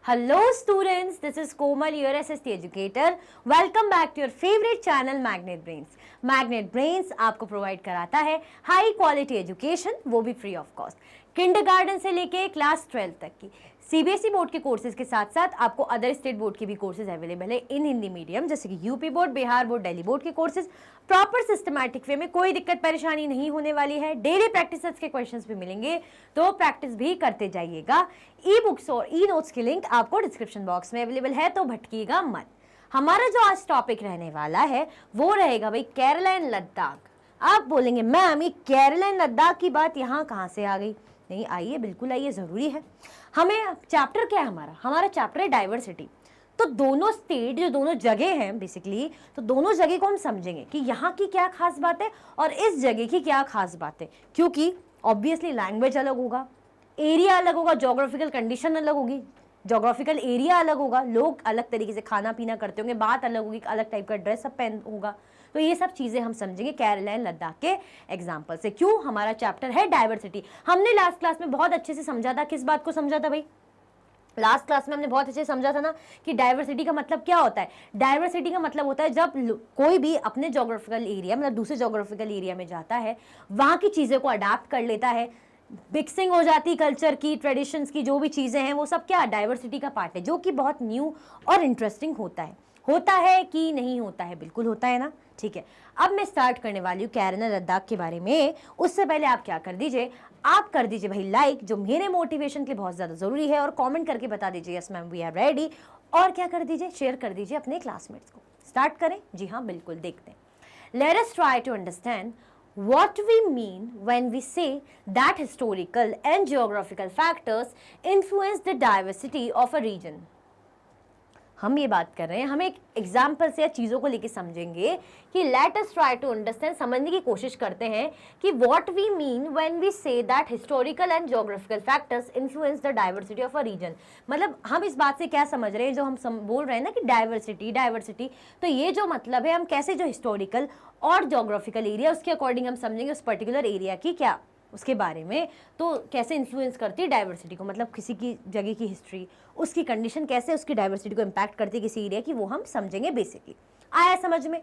Hello students, this is Komal, your SST educator. Welcome back to your favorite channel Magnet Brains. Magnet Brains आपको provide कराता है high quality education, वो भी free of cost, kindergarten से लेके class 12 तक की सीबीएसई बोर्ड के कोर्सेज के साथ साथ आपको अदर स्टेट बोर्ड के भी कोर्सेज अवेलेबल है इन हिंदी मीडियम, जैसे कि UP board, Bihar board, Delhi board के कोर्सेज प्रॉपर सिस्टमैटिक वे में, कोई दिक्कत परेशानी नहीं होने वाली है। डेली प्रैक्टिस के क्वेश्चंस भी मिलेंगे, तो प्रैक्टिस भी करते जाइएगा। ई बुक्स और ई नोट्स की लिंक आपको डिस्क्रिप्शन बॉक्स में अवेलेबल है, तो भटकिएगा मत। हमारा जो आज टॉपिक रहने वाला है वो रहेगा भाई केरला एंड लद्दाख। आप बोलेंगे मैम ये केरला एंड लद्दाख की बात यहाँ कहाँ से आ गई? नहीं, आइए, बिल्कुल आइए, ज़रूरी है। हमें चैप्टर क्या है हमारा चैप्टर है डाइवर्सिटी। तो दोनों स्टेट, जो दोनों जगह हैं बेसिकली, तो दोनों जगह को हम समझेंगे कि यहाँ की क्या खास बात है और इस जगह की क्या खास बात है, क्योंकि ऑब्वियसली लैंग्वेज अलग होगा, एरिया अलग होगा, जोग्राफिकल कंडीशन अलग होगी, जोग्राफिकल एरिया अलग होगा, लोग अलग तरीके से खाना पीना करते होंगे, बात अलग होगी, अलग टाइप का ड्रेस अप पहन होगा। तो ये सब चीज़ें हम समझेंगे केरला एंड लद्दाख के एग्जाम्पल से। क्यों? हमारा चैप्टर है डाइवर्सिटी। हमने लास्ट क्लास में बहुत अच्छे से समझा था। किस बात को समझा था भाई? लास्ट क्लास में हमने बहुत अच्छे से समझा था ना कि डाइवर्सिटी का मतलब क्या होता है। डाइवर्सिटी का मतलब होता है जब कोई भी अपने जोग्राफिकल एरिया, मतलब दूसरे जोग्राफिकल एरिया में जाता है, वहाँ की चीज़ें को अडाप्ट कर लेता है, मिक्सिंग हो जाती कल्चर की, ट्रेडिशंस की, जो भी चीज़ें हैं वो सब क्या डाइवर्सिटी का पार्ट है, जो कि बहुत न्यू और इंटरेस्टिंग होता है। होता है कि नहीं होता है? बिल्कुल होता है ना। ठीक है, अब मैं स्टार्ट करने वाली हूँ केरला लद्दाख के बारे में। उससे पहले आप क्या कर दीजिए, आप कर दीजिए भाई लाइक, जो मेरे मोटिवेशन के लिए बहुत ज़्यादा ज़रूरी है, और कमेंट करके बता दीजिए yes ma'am we are ready, और क्या कर दीजिए, शेयर कर दीजिए अपने क्लासमेट्स को। स्टार्ट करें? जी हाँ, बिल्कुल, देखते हैं। Let us try to understand what we mean when we say that historical and geographical factors influence the diversity of a region. हम ये बात कर रहे हैं, हम एक एग्जाम्पल से या चीज़ों को लेके समझेंगे कि let us try to understand, समझने की कोशिश करते हैं कि what we mean when we say that historical and geographical factors influence the diversity of a region. मतलब हम इस बात से क्या समझ रहे हैं, जो हम बोल रहे हैं ना कि डाइवर्सिटी, तो ये जो मतलब है, हम कैसे जो हिस्टोरिकल और ज्योग्राफिकल एरिया, उसके अकॉर्डिंग हम समझेंगे उस पर्टिकुलर एरिया की क्या, उसके बारे में, तो कैसे इन्फ्लुएंस करती है डाइवर्सिटी को, मतलब किसी की जगह की हिस्ट्री, उसकी कंडीशन कैसे उसकी डाइवर्सिटी को इम्पैक्ट करती है किसी एरिया की, वो हम समझेंगे बेसिकली। आया समझ में?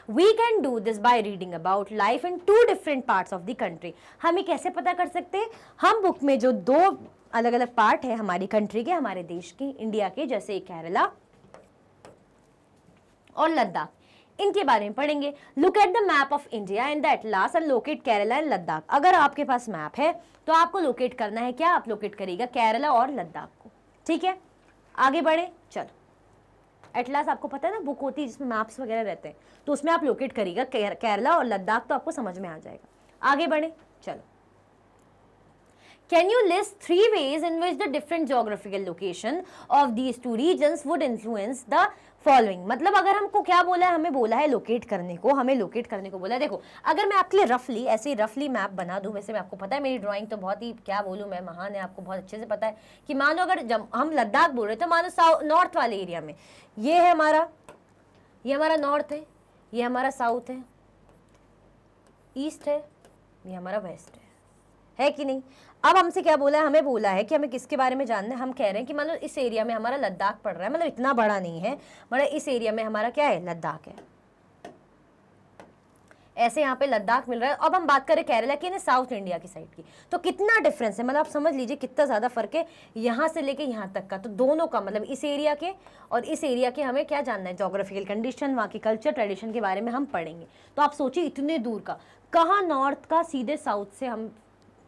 We can do this by reading about life in 2 different parts of the country. हम ये कैसे पता कर सकते हैं? हम बुक में जो 2 अलग अलग पार्ट है हमारी कंट्री के, हमारे देश की, इंडिया के, जैसे केरला और लद्दाख, इनके बारे में पढ़ेंगे। Look at the map of India and the atlas and locate Kerala and Ladakh. अगर आपके पास मैप है तो आपको लोकेट करना है क्या? आप लोकेट करिएगा केरला और लद्दाख को। ठीक है, आगे बढ़े, चलो। एटलास आपको पता है ना, बुक होती है जिसमें मैप्स वगैरह रहते हैं, तो उसमें आप लोकेट करिएगा केरला और लद्दाख, तो आपको समझ में आ जाएगा। आगे बढ़े, चलो। Can you list 3 ways in which the different geographical location of these 2 regions would influence the following? मतलब अगर हमको क्या बोला है, हमें बोला है लोकेट करने को, हमें लोकेट करने को बोला है। देखो, अगर मैं आपके लिए रफली ऐसे रफली मैप बना दूं, वैसे मैं आपको पता है मेरी ड्राइंग तो बहुत ही, क्या बोलूं मैं, महान है, आपको बहुत अच्छे से पता है कि मानो अगर जब हम लद्दाख बोल रहे तो मानो नॉर्थ वाले एरिया में ये है हमारा, ये हमारा नॉर्थ है, ये हमारा साउथ है, ईस्ट है, ये हमारा वेस्ट है कि नहीं? अब हमसे क्या बोला है, हमें बोला है कि हमें किसके बारे में जानना है। हम कह रहे हैं कि मतलब इस एरिया में हमारा लद्दाख पड़ रहा है, मतलब इतना बड़ा नहीं है, मतलब इस एरिया में हमारा क्या है, लद्दाख है, ऐसे यहाँ पे लद्दाख मिल रहा है। अब हम बात करें केरला की ना, साउथ इंडिया की साइड की, तो कितना डिफरेंस है, मतलब आप समझ लीजिए कितना ज़्यादा फर्क है यहाँ से लेके यहाँ तक का। तो दोनों का मतलब इस एरिया के और इस एरिया के हमें क्या जानना है, जोग्राफिकल कंडीशन, वहाँ की कल्चर ट्रेडिशन के बारे में हम पढ़ेंगे। तो आप सोचिए इतने दूर का, कहाँ नॉर्थ का सीधे साउथ से हम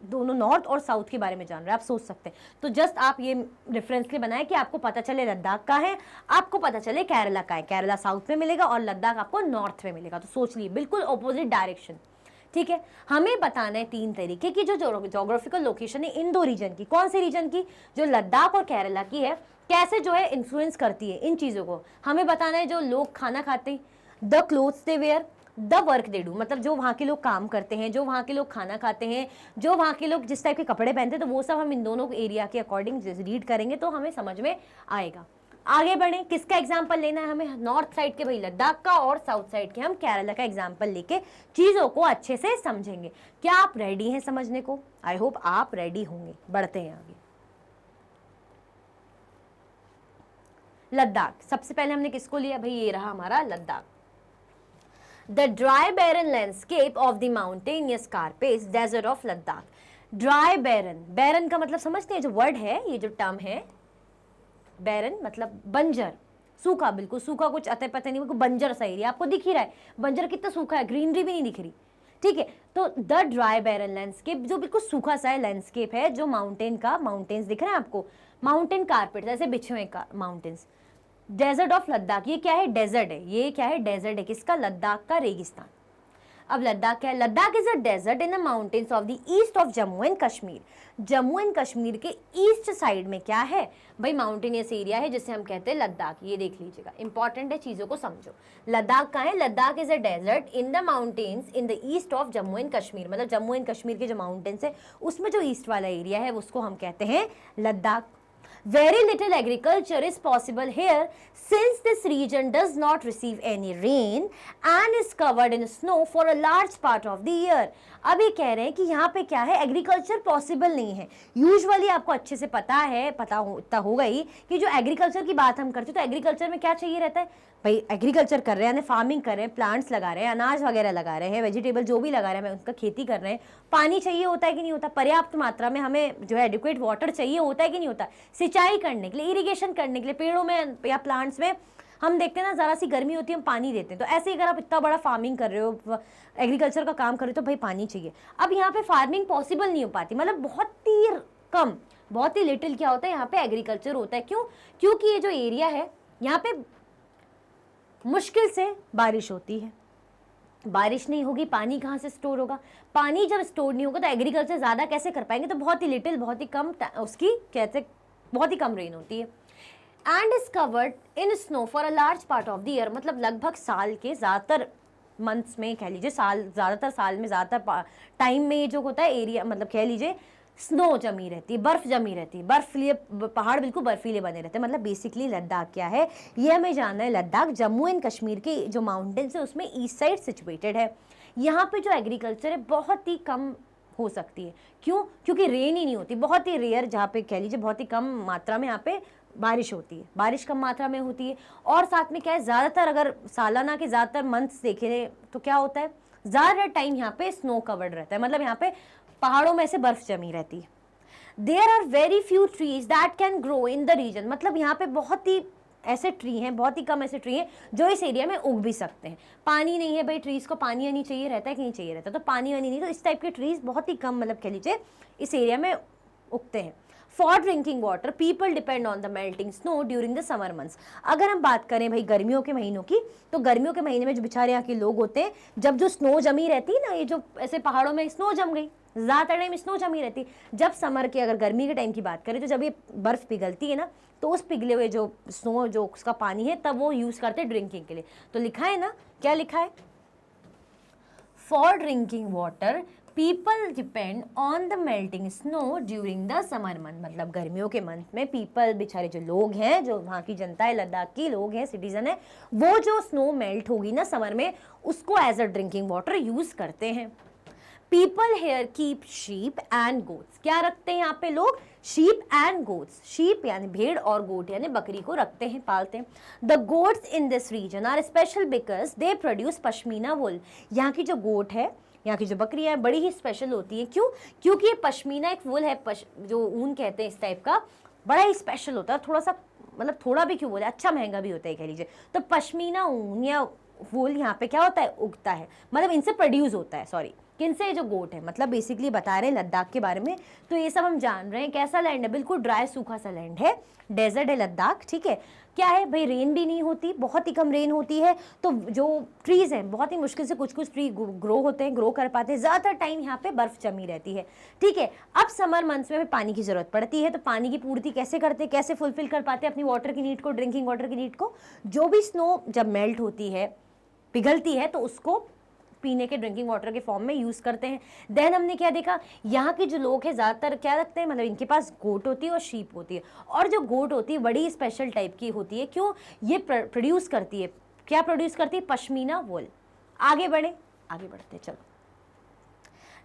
दोनों नॉर्थ और साउथ के बारे में जान रहे हैं, आप सोच सकते हैं। तो जस्ट आप ये रेफरेंस के लिए बनाए कि आपको पता चले लद्दाख का है, आपको पता चले केरला का है, केरला साउथ में मिलेगा और लद्दाख आपको नॉर्थ में मिलेगा। तो सोच लिए बिल्कुल ऑपोजिट डायरेक्शन। ठीक है, हमें बताना है 3 तरीके की जो जोग्राफिकल लोकेशन है इन 2 रीजन की। कौन से रीजन की? जो लद्दाख और केरला की है, कैसे जो है इन्फ्लुएंस करती है इन चीज़ों को। हमें बताना है जो लोग खाना खाते हैं, the clothes they wear, the work they do, मतलब जो वहाँ के लोग काम करते हैं, जो वहाँ के लोग खाना खाते हैं, जो वहाँ के लोग जिस टाइप के कपड़े पहनते हैं, तो वो सब हम इन दोनों एरिया के अकॉर्डिंग रीड करेंगे तो हमें समझ में आएगा। आगे बढ़े, किसका एग्जाम्पल लेना है हमें? नॉर्थ साइड के भाई लद्दाख का, और साउथ साइड के हम केरला का एग्जाम्पल लेके चीज़ों को अच्छे से समझेंगे। क्या आप रेडी हैं समझने को? आई होप आप रेडी होंगे। बढ़ते हैं आगे। लद्दाख। सबसे पहले हमने किसको लिया भाई, ये रहा हमारा Ladakh. The dry barren landscape of the mountainous कारपेस desert of Ladakh. Dry barren, barren का मतलब समझते हैं, जो वर्ड है, ये जो टर्म है बैरन मतलब बंजर, सूखा, बिल्कुल सूखा, कुछ अते पते नहीं, बिल्कुल बंजर सा एरिया आपको दिख ही रहा है। बंजर कितना सूखा है, ग्रीनरी भी नहीं दिख रही, ठीक है। तो द ड्राई बैरन लैंडस्केप, जो बिल्कुल सूखा सा है लैंडस्केप है, जो माउंटेन का, माउंटेन्स दिख रहे हैं आपको, माउंटेन कारपेट ऐसे बिछे हुए माउंटेन्स। डेजर्ट ऑफ लद्दाख, ये क्या है, डेजर्ट है, ये क्या है, डेजर्ट है, किसका, लद्दाख का रेगिस्तान। अब लद्दाख क्या है, Ladakh is a desert in the mountains of the east of Jammu and Kashmir. Jammu and Kashmir के ईस्ट साइड में क्या है भाई, माउंटेनियस एरिया है जिसे हम कहते हैं लद्दाख। ये देख लीजिएगा, इंपॉर्टेंट है, चीजों को समझो। लद्दाख कहाँ है, Ladakh is a desert in the mountains in the east of Jammu and Kashmir, मतलब जम्मू एंड कश्मीर के जो माउंटेन्स है उसमें जो ईस्ट वाला एरिया है उसको हम कहते हैं Ladakh. Very little agriculture is possible here since this region does not receive any rain and is covered in snow for a large part of the year. अब ये कह रहे हैं कि यहाँ पे क्या है, एग्रीकल्चर पॉसिबल नहीं है। यूजुअली आपको अच्छे से पता है, इतना होगा ही कि जो एग्रीकल्चर की बात हम करते हैं तो एग्रीकल्चर में क्या चाहिए रहता है भाई, एग्रीकल्चर कर रहे हैं, फार्मिंग कर रहे हैं, प्लांट्स लगा रहे हैं, अनाज वगैरह लगा रहे हैं, वेजिटेबल जो भी लगा रहे हैं उनका खेती कर रहे हैं, पानी चाहिए होता है कि नहीं होता, पर्याप्त मात्रा में हमें जो है एडिक्वेट वाटर चाहिए होता है कि नहीं होता, सिंचाई करने के लिए, इरिगेशन करने के लिए, पेड़ों में या प्लांट्स में हम देखते हैं ना, ज़रा सी गर्मी होती है हम पानी देते हैं। तो ऐसे ही अगर आप इतना बड़ा फार्मिंग कर रहे हो, एग्रीकल्चर का काम कर रहे हो, तो भाई पानी चाहिए। अब यहाँ पे फार्मिंग पॉसिबल नहीं हो पाती, मतलब बहुत ही कम, बहुत ही लिटिल क्या होता है यहाँ पे एग्रीकल्चर होता है। क्यों, क्योंकि ये जो एरिया है यहाँ पे मुश्किल से बारिश होती है, बारिश नहीं होगी, पानी कहाँ से स्टोर होगा, पानी जब स्टोर नहीं होगा तो एग्रीकल्चर ज़्यादा कैसे कर पाएंगे, तो बहुत ही लिटिल, बहुत ही कम उसकी कहते, बहुत ही कम रेन होती है। And is covered in snow for a large part of the year, मतलब लगभग साल के ज़्यादातर मंथ्स में कह लीजिए, ज़्यादातर साल में ज़्यादातर टाइम में ये जो होता है एरिया, मतलब कह लीजिए स्नो जमी रहती है, बर्फ जमी रहती है, बर्फीले पहाड़ बिल्कुल बर्फीले बने रहते हैं। मतलब बेसिकली लद्दाख क्या है ये हमें जानना है। लद्दाख जम्मू एंड कश्मीर के जो माउंटेन्स है उसमें ईस्ट साइड सिचुएटेड है। यहाँ पे जो एग्रीकल्चर है बहुत ही कम हो सकती है। क्यों, क्योंकि रेन ही नहीं होती, बहुत ही रेयर, जहाँ पे कह लीजिए बहुत ही कम मात्रा में यहाँ पे बारिश होती है, बारिश कम मात्रा में होती है। और साथ में क्या है, ज़्यादातर अगर सालाना के ज़्यादातर मंथ्स देखें तो क्या होता है, ज़्यादा टाइम यहाँ पे स्नो कवर्ड रहता है, मतलब यहाँ पे पहाड़ों में से बर्फ जमी रहती है। There are very few trees that can grow in the region, मतलब यहाँ पे बहुत ही ऐसे ट्री हैं, बहुत ही कम ऐसे ट्री हैं जो इस एरिया में उग भी सकते हैं। पानी नहीं है भाई, ट्रीज को पानी आनी चाहिए रहता है कि नहीं चाहिए रहता, तो पानी वानी नहीं, तो इस टाइप के ट्रीज बहुत ही कम, मतलब कह लीजिए इस एरिया में उगते हैं। For drinking water people depend on the melting snow during the summer months. अगर हम बात करें भाई गर्मियों के महीनों की, तो गर्मियों के महीने में जो बेचारे यहाँ के लोग होते हैं, जब जो स्नो जमी रहती है ना, ये जो ऐसे पहाड़ों में स्नो जम गई, ज़्यादा टाइम स्नो जमी रहती, जब समर के, अगर गर्मी के टाइम की बात करें तो जब ये बर्फ़ पिघलती है ना, तो उस पिघले हुए जो स्नो, जो उसका पानी है, तब वो यूज़ करते हैं ड्रिंकिंग के लिए। तो लिखा है ना, क्या लिखा है, for drinking water people depend on the melting snow during the summer month, मतलब गर्मियों के मंथ में पीपल, बेचारे जो लोग हैं, जो वहाँ की जनता है, लद्दाख की लोग हैं, सिटीजन है, वो जो स्नो मेल्ट होगी ना समर में, उसको as a drinking water use करते हैं। People here keep sheep and goats, क्या रखते हैं यहाँ पे लोग, शीप एंड गोट्स, शीप यानी भेड़ और गोट यानी बकरी को रखते हैं, पालते हैं। The goats in this region are special because they produce pashmina wool, यहाँ की जो गोट है, यहाँ की जो बकरियाँ हैं, बड़ी ही स्पेशल होती है। क्यों, क्योंकि ये पश्मीना एक वुल है, जो ऊन कहते हैं इस टाइप का, बड़ा ही स्पेशल होता है, थोड़ा सा, मतलब थोड़ा भी क्यों बोले, अच्छा महंगा भी होता है कह लीजिए। तो पश्मीना ऊन या वुल यहाँ पे क्या होता है, उगता है, मतलब इनसे प्रोड्यूस होता है, सॉरी किनसे, जो गोट है, मतलब बेसिकली बता रहे हैं लद्दाख के बारे में। तो ये सब हम जान रहे हैं। कैसा लैंड है, बिल्कुल ड्राई सूखा सा लैंड है, डेजर्ट है लद्दाख, ठीक है। क्या है भाई, रेन भी नहीं होती, बहुत ही कम रेन होती है, तो जो ट्रीज़ हैं बहुत ही मुश्किल से कुछ ट्री ग्रो होते हैं, ग्रो कर पाते हैं, ज़्यादातर टाइम यहाँ पे बर्फ़ जमी रहती है, ठीक है। अब समर मंथ्स में पानी की ज़रूरत पड़ती है, तो पानी की पूर्ति कैसे करते हैं, कैसे फुलफिल कर पाते हैं अपनी वाटर की नीड को, ड्रिंकिंग वाटर की नीड को, जो भी स्नो जब मेल्ट होती है, पिघलती है, तो उसको पीने के ड्रिंकिंग वाटर के फॉर्म में यूज़ करते हैं। देन हमने क्या देखा, यहाँ के जो लोग हैं ज़्यादातर क्या रखते हैं, मतलब इनके पास गोट होती है और शीप होती है, और जो गोट होती है बड़ी स्पेशल टाइप की होती है। क्यों, ये प्रोड्यूस करती है, क्या प्रोड्यूस करती है, पश्मीना वुल। आगे बढ़े, आगे बढ़ते चलो।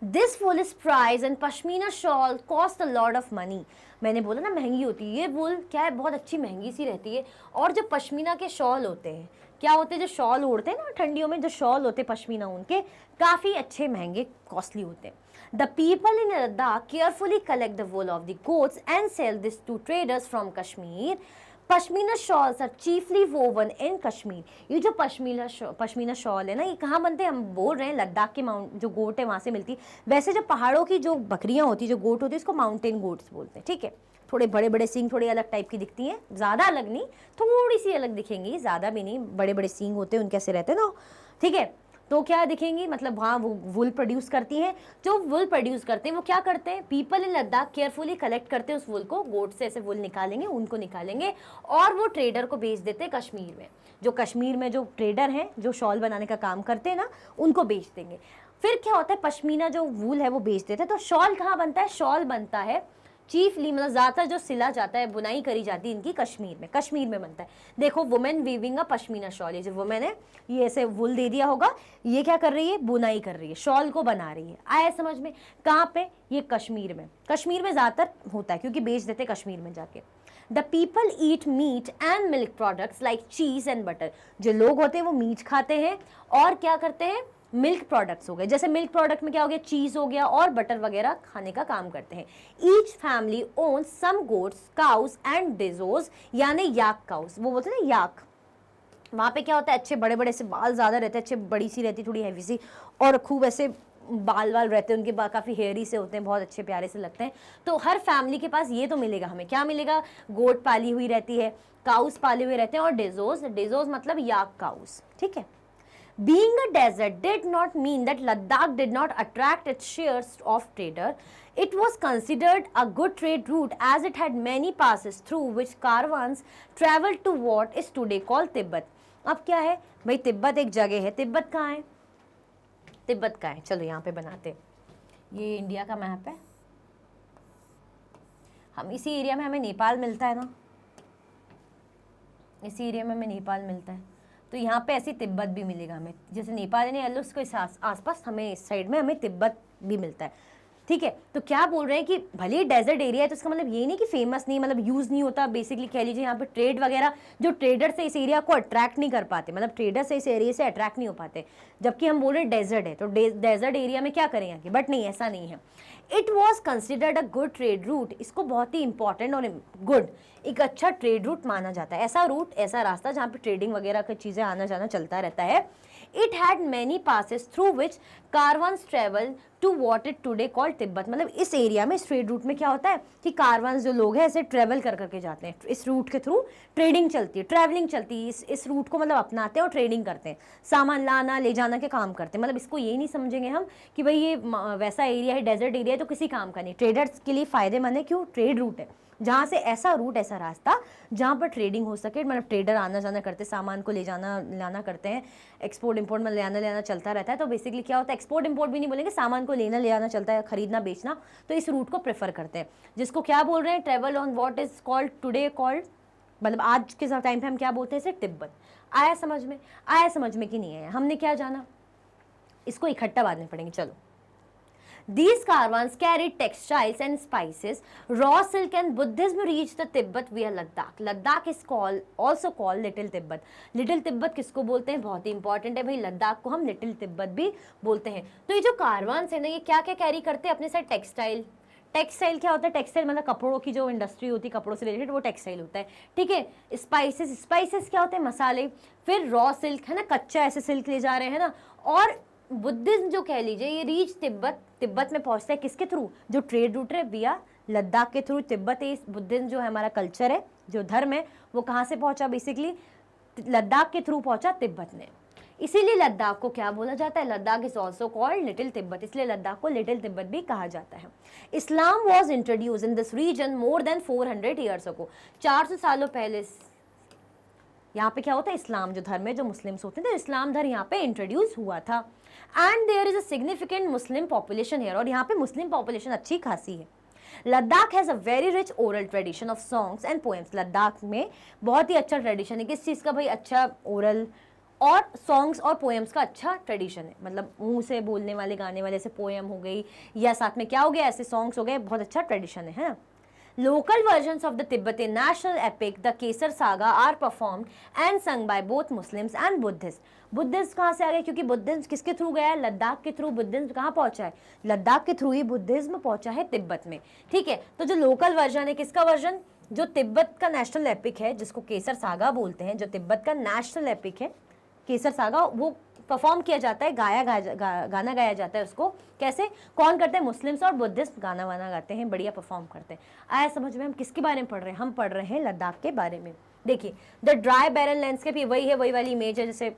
This wool is prize and pashmina shawl cost a lot of money. मैंने बोला ना महंगी होती है ये वूल, क्या है बहुत अच्छी महंगी सी रहती है। और जो पश्मीना के शॉल होते हैं, क्या होते हैं जो शॉल ओढ़ते हैं ना ठंडियों में, जो शॉल होते हैं पश्मीना उनके काफ़ी अच्छे महंगे कॉस्टली होते हैं। The people in Ladakh carefully collect the wool of the goats and sell this to traders from Kashmir. Pashmina shawls are chiefly woven in Kashmir. ये जो पश्मीना शॉल है ना, ये कहाँ बनते हैं, हम बोल रहे हैं लद्दाख के माउंट जो गोट है वहाँ से मिलती है। वैसे जो पहाड़ों की जो बकरियाँ होती है, जो गोट होती है, इसको माउंटेन गोट्स बोलते हैं, ठीक है। थोड़े बड़े बड़े सींग, थोड़ी अलग टाइप की दिखती हैं, ज़्यादा अलग नहीं, थोड़ी सी अलग दिखेंगी, ज़्यादा भी नहीं। बड़े बड़े सींग होते हैं उनके, ऐसे रहते हैं ना, ठीक है। तो क्या दिखेंगी, मतलब वहाँ वो वुल प्रोड्यूस करती हैं। जो वुल प्रोड्यूस करते हैं वो क्या करते हैं, people in Ladakh carefully collect करते हैं उस वुल को, गोट से ऐसे वुल निकालेंगे, उनको निकालेंगे और वो ट्रेडर को बेच देते हैं कश्मीर में। जो कश्मीर में जो ट्रेडर हैं, जो शॉल बनाने का काम करते हैं ना, उनको बेच देंगे। फिर क्या होता है, पश्मीना जो वूल है वो बेच देते हैं। तो शॉल कहाँ बनता है, शॉल बनता है चीफली, मतलब ज़्यादातर जो सिला जाता है, बुनाई करी जाती है इनकी कश्मीर में बनता है। देखो वुमेन वीविंग अ पश्मीना शॉल, ये जो वुमेन है ये ऐसे वुल दे दिया होगा, ये क्या कर रही है, बुनाई कर रही है, शॉल को बना रही है। आया समझ में, कहाँ पे, ये कश्मीर में ज़्यादातर होता है क्योंकि बेच देते कश्मीर में जाके। The people eat meat and milk products like cheese and butter. जो लोग होते हैं वो मीट खाते हैं और क्या करते हैं, मिल्क प्रोडक्ट्स हो गए, जैसे मिल्क प्रोडक्ट में क्या हो गया, चीज़ हो गया और बटर वगैरह खाने का काम करते हैं। Each family owns some goats, cows and dzos, यानी याक काउस, वो बोलते हैं ना याक। वहाँ पे क्या होता है, अच्छे बड़े बड़े से बाल ज़्यादा रहते हैं, अच्छे बड़ी सी रहती, थोड़ी हैवी सी, और खूब ऐसे बाल रहते हैं उनके, काफ़ी हेयरी से होते हैं, बहुत अच्छे प्यारे से लगते हैं। तो हर फैमिली के पास ये तो मिलेगा हमें, क्या मिलेगा, गोट पाली हुई रहती है, काउस पाले हुए रहते हैं, और डिजोज मतलब याक काउस, ठीक है। Being a desert did not mean that Ladakh did not attract its shares of trader. It was considered a good trade route as it had many passes through which caravans traveled to what is today called Tibet. अब क्या है भाई, तिब्बत एक जगह है, तिब्बत कहाँ है, तिब्बत कहाँ है, चलो यहाँ पे बनाते। ये इंडिया का मैप है, हम इसी एरिया में, हमें नेपाल मिलता है ना, इसी एरिया में हमें नेपाल मिलता है, तो यहाँ पे ऐसी तिब्बत भी मिलेगा हमें, जैसे नेपाल नहीं अलग उसको आसपास हमें इस साइड में हमें तिब्बत भी मिलता है, ठीक है। तो क्या बोल रहे हैं कि भले ही डेजर्ट एरिया है तो इसका मतलब ये नहीं कि फेमस नहीं, मतलब यूज़ नहीं होता, बेसिकली कह लीजिए यहाँ पे ट्रेड वगैरह, जो ट्रेडर से इस एरिया को अट्रैक्ट नहीं कर पाते, मतलब ट्रेडर से इस एरिया से अट्रैक्ट नहीं हो पाते, जबकि हम बोल रहे हैं डेजर्ट है तो डेजर्ट एरिया में क्या करें यहाँ की, बट नहीं, ऐसा नहीं है। It was considered a good trade route, इसको बहुत ही इंपॉर्टेंट और गुड, एक अच्छा ट्रेड रूट माना जाता है, ऐसा रूट, ऐसा रास्ता जहाँ पे ट्रेडिंग वगैरह की चीज़ें आना जाना चलता रहता है। It had many passes through which caravans travel to what it today called Tibet, मतलब इस एरिया में, इस ट्रेड रूट में क्या होता है कि कारवान्स जो लोग हैं ऐसे ट्रेवल कर करके जाते हैं, इस रूट के थ्रू ट्रेडिंग चलती है, ट्रैवलिंग चलती है, इस रूट को मतलब अपनाते हैं और ट्रेडिंग करते हैं, सामान लाना ले जाना के काम करते हैं। मतलब इसको ये नहीं समझेंगे हम कि भाई ये वैसा एरिया है, डेजर्ट एरिया है तो किसी काम का नहीं, ट्रेडर्स के लिए फ़ायदेमंद है, क्यों, ट्रेड रूट है, जहाँ से ऐसा रूट, ऐसा रास्ता जहाँ पर ट्रेडिंग हो सके, मतलब ट्रेडर आना जाना करते, सामान को ले जाना लाना करते हैं, एक्सपोर्ट इंपोर्ट में ले आना चलता रहता है। तो बेसिकली क्या होता है, एक्सपोर्ट इंपोर्ट भी नहीं बोलेंगे, सामान को लेना ले आना चलता है, खरीदना बेचना, तो इस रूट को प्रेफर करते हैं, जिसको क्या बोल रहे हैं, travel on what is called today called, मतलब आज के टाइम पे हम क्या बोलते हैं इसे, तिब्बत। आया समझ में, आया समझ में कि नहीं आया, हमने क्या जाना, इसको इकट्ठा बांधने पड़ेंगे, चलो। These caravans carried textiles and spices. Raw silk and Buddhism reached the Tibet via Ladakh. Ladakh is also called Little Tibet. Little Tibet किसको बोलते हैं, बहुत ही इंपॉर्टेंट है भाई, लद्दाख को हम लिटिल तिब्बत भी बोलते हैं। तो ये जो कारवान्स है ना, ये क्या क्या कैरी करते हैं अपने साथ, टेक्सटाइल। टेक्सटाइल क्या होता है, टेक्सटाइल मतलब कपड़ों की जो इंडस्ट्री होती है, कपड़ों से रिलेटेड, वो टेक्सटाइल होता है, ठीक है। स्पाइसेस क्या होते हैं, मसाले। फिर रॉ सिल्क है ना, कच्चा ऐसे सिल्क ले जा रहे हैं ना। और बुद्धिज्म जो कह लीजिए, ये रीच तिब्बत में पहुंचता है किसके थ्रू, जो ट्रेड रूट है विया लद्दाख के थ्रू तिब्बत है। बुद्धिज्म जो है हमारा कल्चर है, जो धर्म है, वो कहाँ से पहुंचा, बेसिकली लद्दाख के थ्रू पहुंचा तिब्बत ने, इसीलिए लद्दाख को क्या बोला जाता है, Ladakh is also called little Tibet, इसलिए लद्दाख को लिटिल तिब्बत भी कहा जाता है। Islam was introduce in this region more than 400 years ago, 400 सालों पहले यहाँ पे क्या होता है, इस्लाम जो धर्म है, जो मुस्लिम्स होते हैं, तो इस्लाम धर्म यहाँ पे इंट्रोड्यूस हुआ था। And there is a significant Muslim population here, और यहाँ पे मुस्लिम पॉपुलेशन अच्छी खासी है। Ladakh has a very rich oral tradition of songs and poems, Ladakh में बहुत ही अच्छा ट्रेडिशन है, किस चीज़ का भाई, अच्छा ओरल और सॉन्ग्स और पोएम्स का अच्छा ट्रेडिशन है, मतलब मुंह से बोलने वाले गाने वाले, ऐसे पोएम हो गई या साथ में क्या हो गया, ऐसे सॉन्ग्स हो गए, बहुत अच्छा ट्रेडिशन है ना। Local versions of the Tibetan national epic, the Kesar Saga, are performed and sung by both Muslims and Buddhists. Buddhist कहाँ से आ गए, क्योंकि बुद्धिज्म किसके थ्रू गया है, लद्दाख के थ्रू बुद्धिज्म कहाँ पहुंचा है, लद्दाख के थ्रू ही बुद्धिज्म पहुंचा है तिब्बत में। ठीक है, तो जो लोकल वर्जन है, किसका वर्जन, जो तिब्बत का नेशनल एपिक है जिसको केसर सागा बोलते हैं, जो तिब्बत का नेशनल एपिक है केसर सागा, वो परफॉर्म किया जाता है, गाना गाया जाता है उसको। कैसे, कौन करते हैं, मुस्लिम्स और बुद्धिस्ट गाना वाना गाते हैं, बढ़िया परफॉर्म करते हैं। आया समझ में, हम किसके बारे में पढ़ रहे हैं, हम पढ़ रहे हैं लद्दाख के बारे में। देखिए द ड्राई बैरन लैंडस्केप, ये वही है, वही वाली इमेज है, जैसे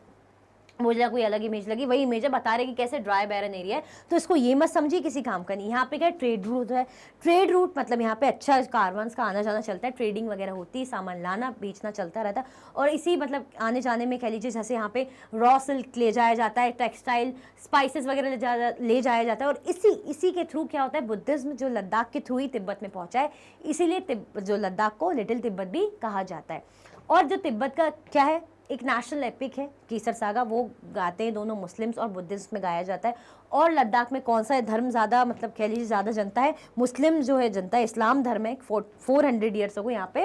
मुझे कोई अलग इमेज लगी, वही इमेज है, बता रहे कि कैसे ड्राई बैरन एरिया है। तो इसको ये मत समझिए किसी काम का नहीं। यहाँ पे क्या ट्रेड रूट है, ट्रेड रूट मतलब यहाँ पे अच्छा कारवान्स का आना जाना चलता है, ट्रेडिंग वगैरह होती है, सामान लाना बेचना चलता रहता है। और इसी मतलब आने जाने में कह लीजिए, जैसे यहाँ पे रॉ सिल्क ले जाया जाता है, टेक्सटाइल स्पाइसेस वगैरह ले जाया जाता है। और इसी के थ्रू क्या होता है, बुद्धिज्म जो लद्दाख के थ्रू ही तिब्बत में पहुँचा है, इसीलिए जो लद्दाख को लिटिल तिब्बत भी कहा जाता है। और जो तिब्बत का क्या है, एक नेशनल एपिक है केसर सागा, वो गाते हैं दोनों मुस्लिम्स और बुद्धिस्ट में गाया जाता है। और लद्दाख में कौन सा धर्म ज़्यादा, मतलब कह लीजिए ज़्यादा जनता है, मुस्लिम जो है जनता है, इस्लाम धर्म है, 400 ईयर्स को यहाँ पे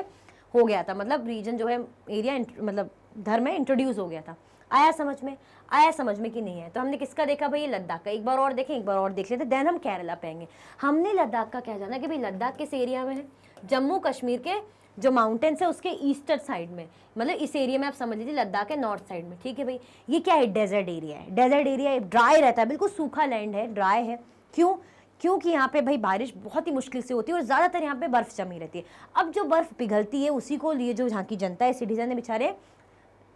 हो गया था, मतलब रीजन जो है एरिया मतलब धर्म है इंट्रोड्यूस हो गया था। आया समझ में, आया समझ में कि नहीं है। तो हमने किसका देखा भाई, लद्दाख का। एक बार और देखें, एक बार और देख लेते, देन हम केरला पे आएंगे। हमने लद्दाख का क्या जाना कि भाई लद्दाख किस एरिया में है, जम्मू कश्मीर के जो माउंटेन्स है उसके ईस्टर्न साइड में, मतलब इस एरिया में आप समझ लीजिए लद्दाख के नॉर्थ साइड में। ठीक है भाई, ये क्या है, डेजर्ट एरिया है। डेजर्ट एरिया ड्राई रहता है, बिल्कुल सूखा लैंड है, ड्राई है। क्यों, क्योंकि यहाँ पे भाई बारिश बहुत ही मुश्किल से होती है और ज़्यादातर यहाँ पे बर्फ़ जमी रहती है। अब जो बर्फ़ पिघलती है उसी को लिए जो यहाँ की जनता है, सिटीजन है बेचारे,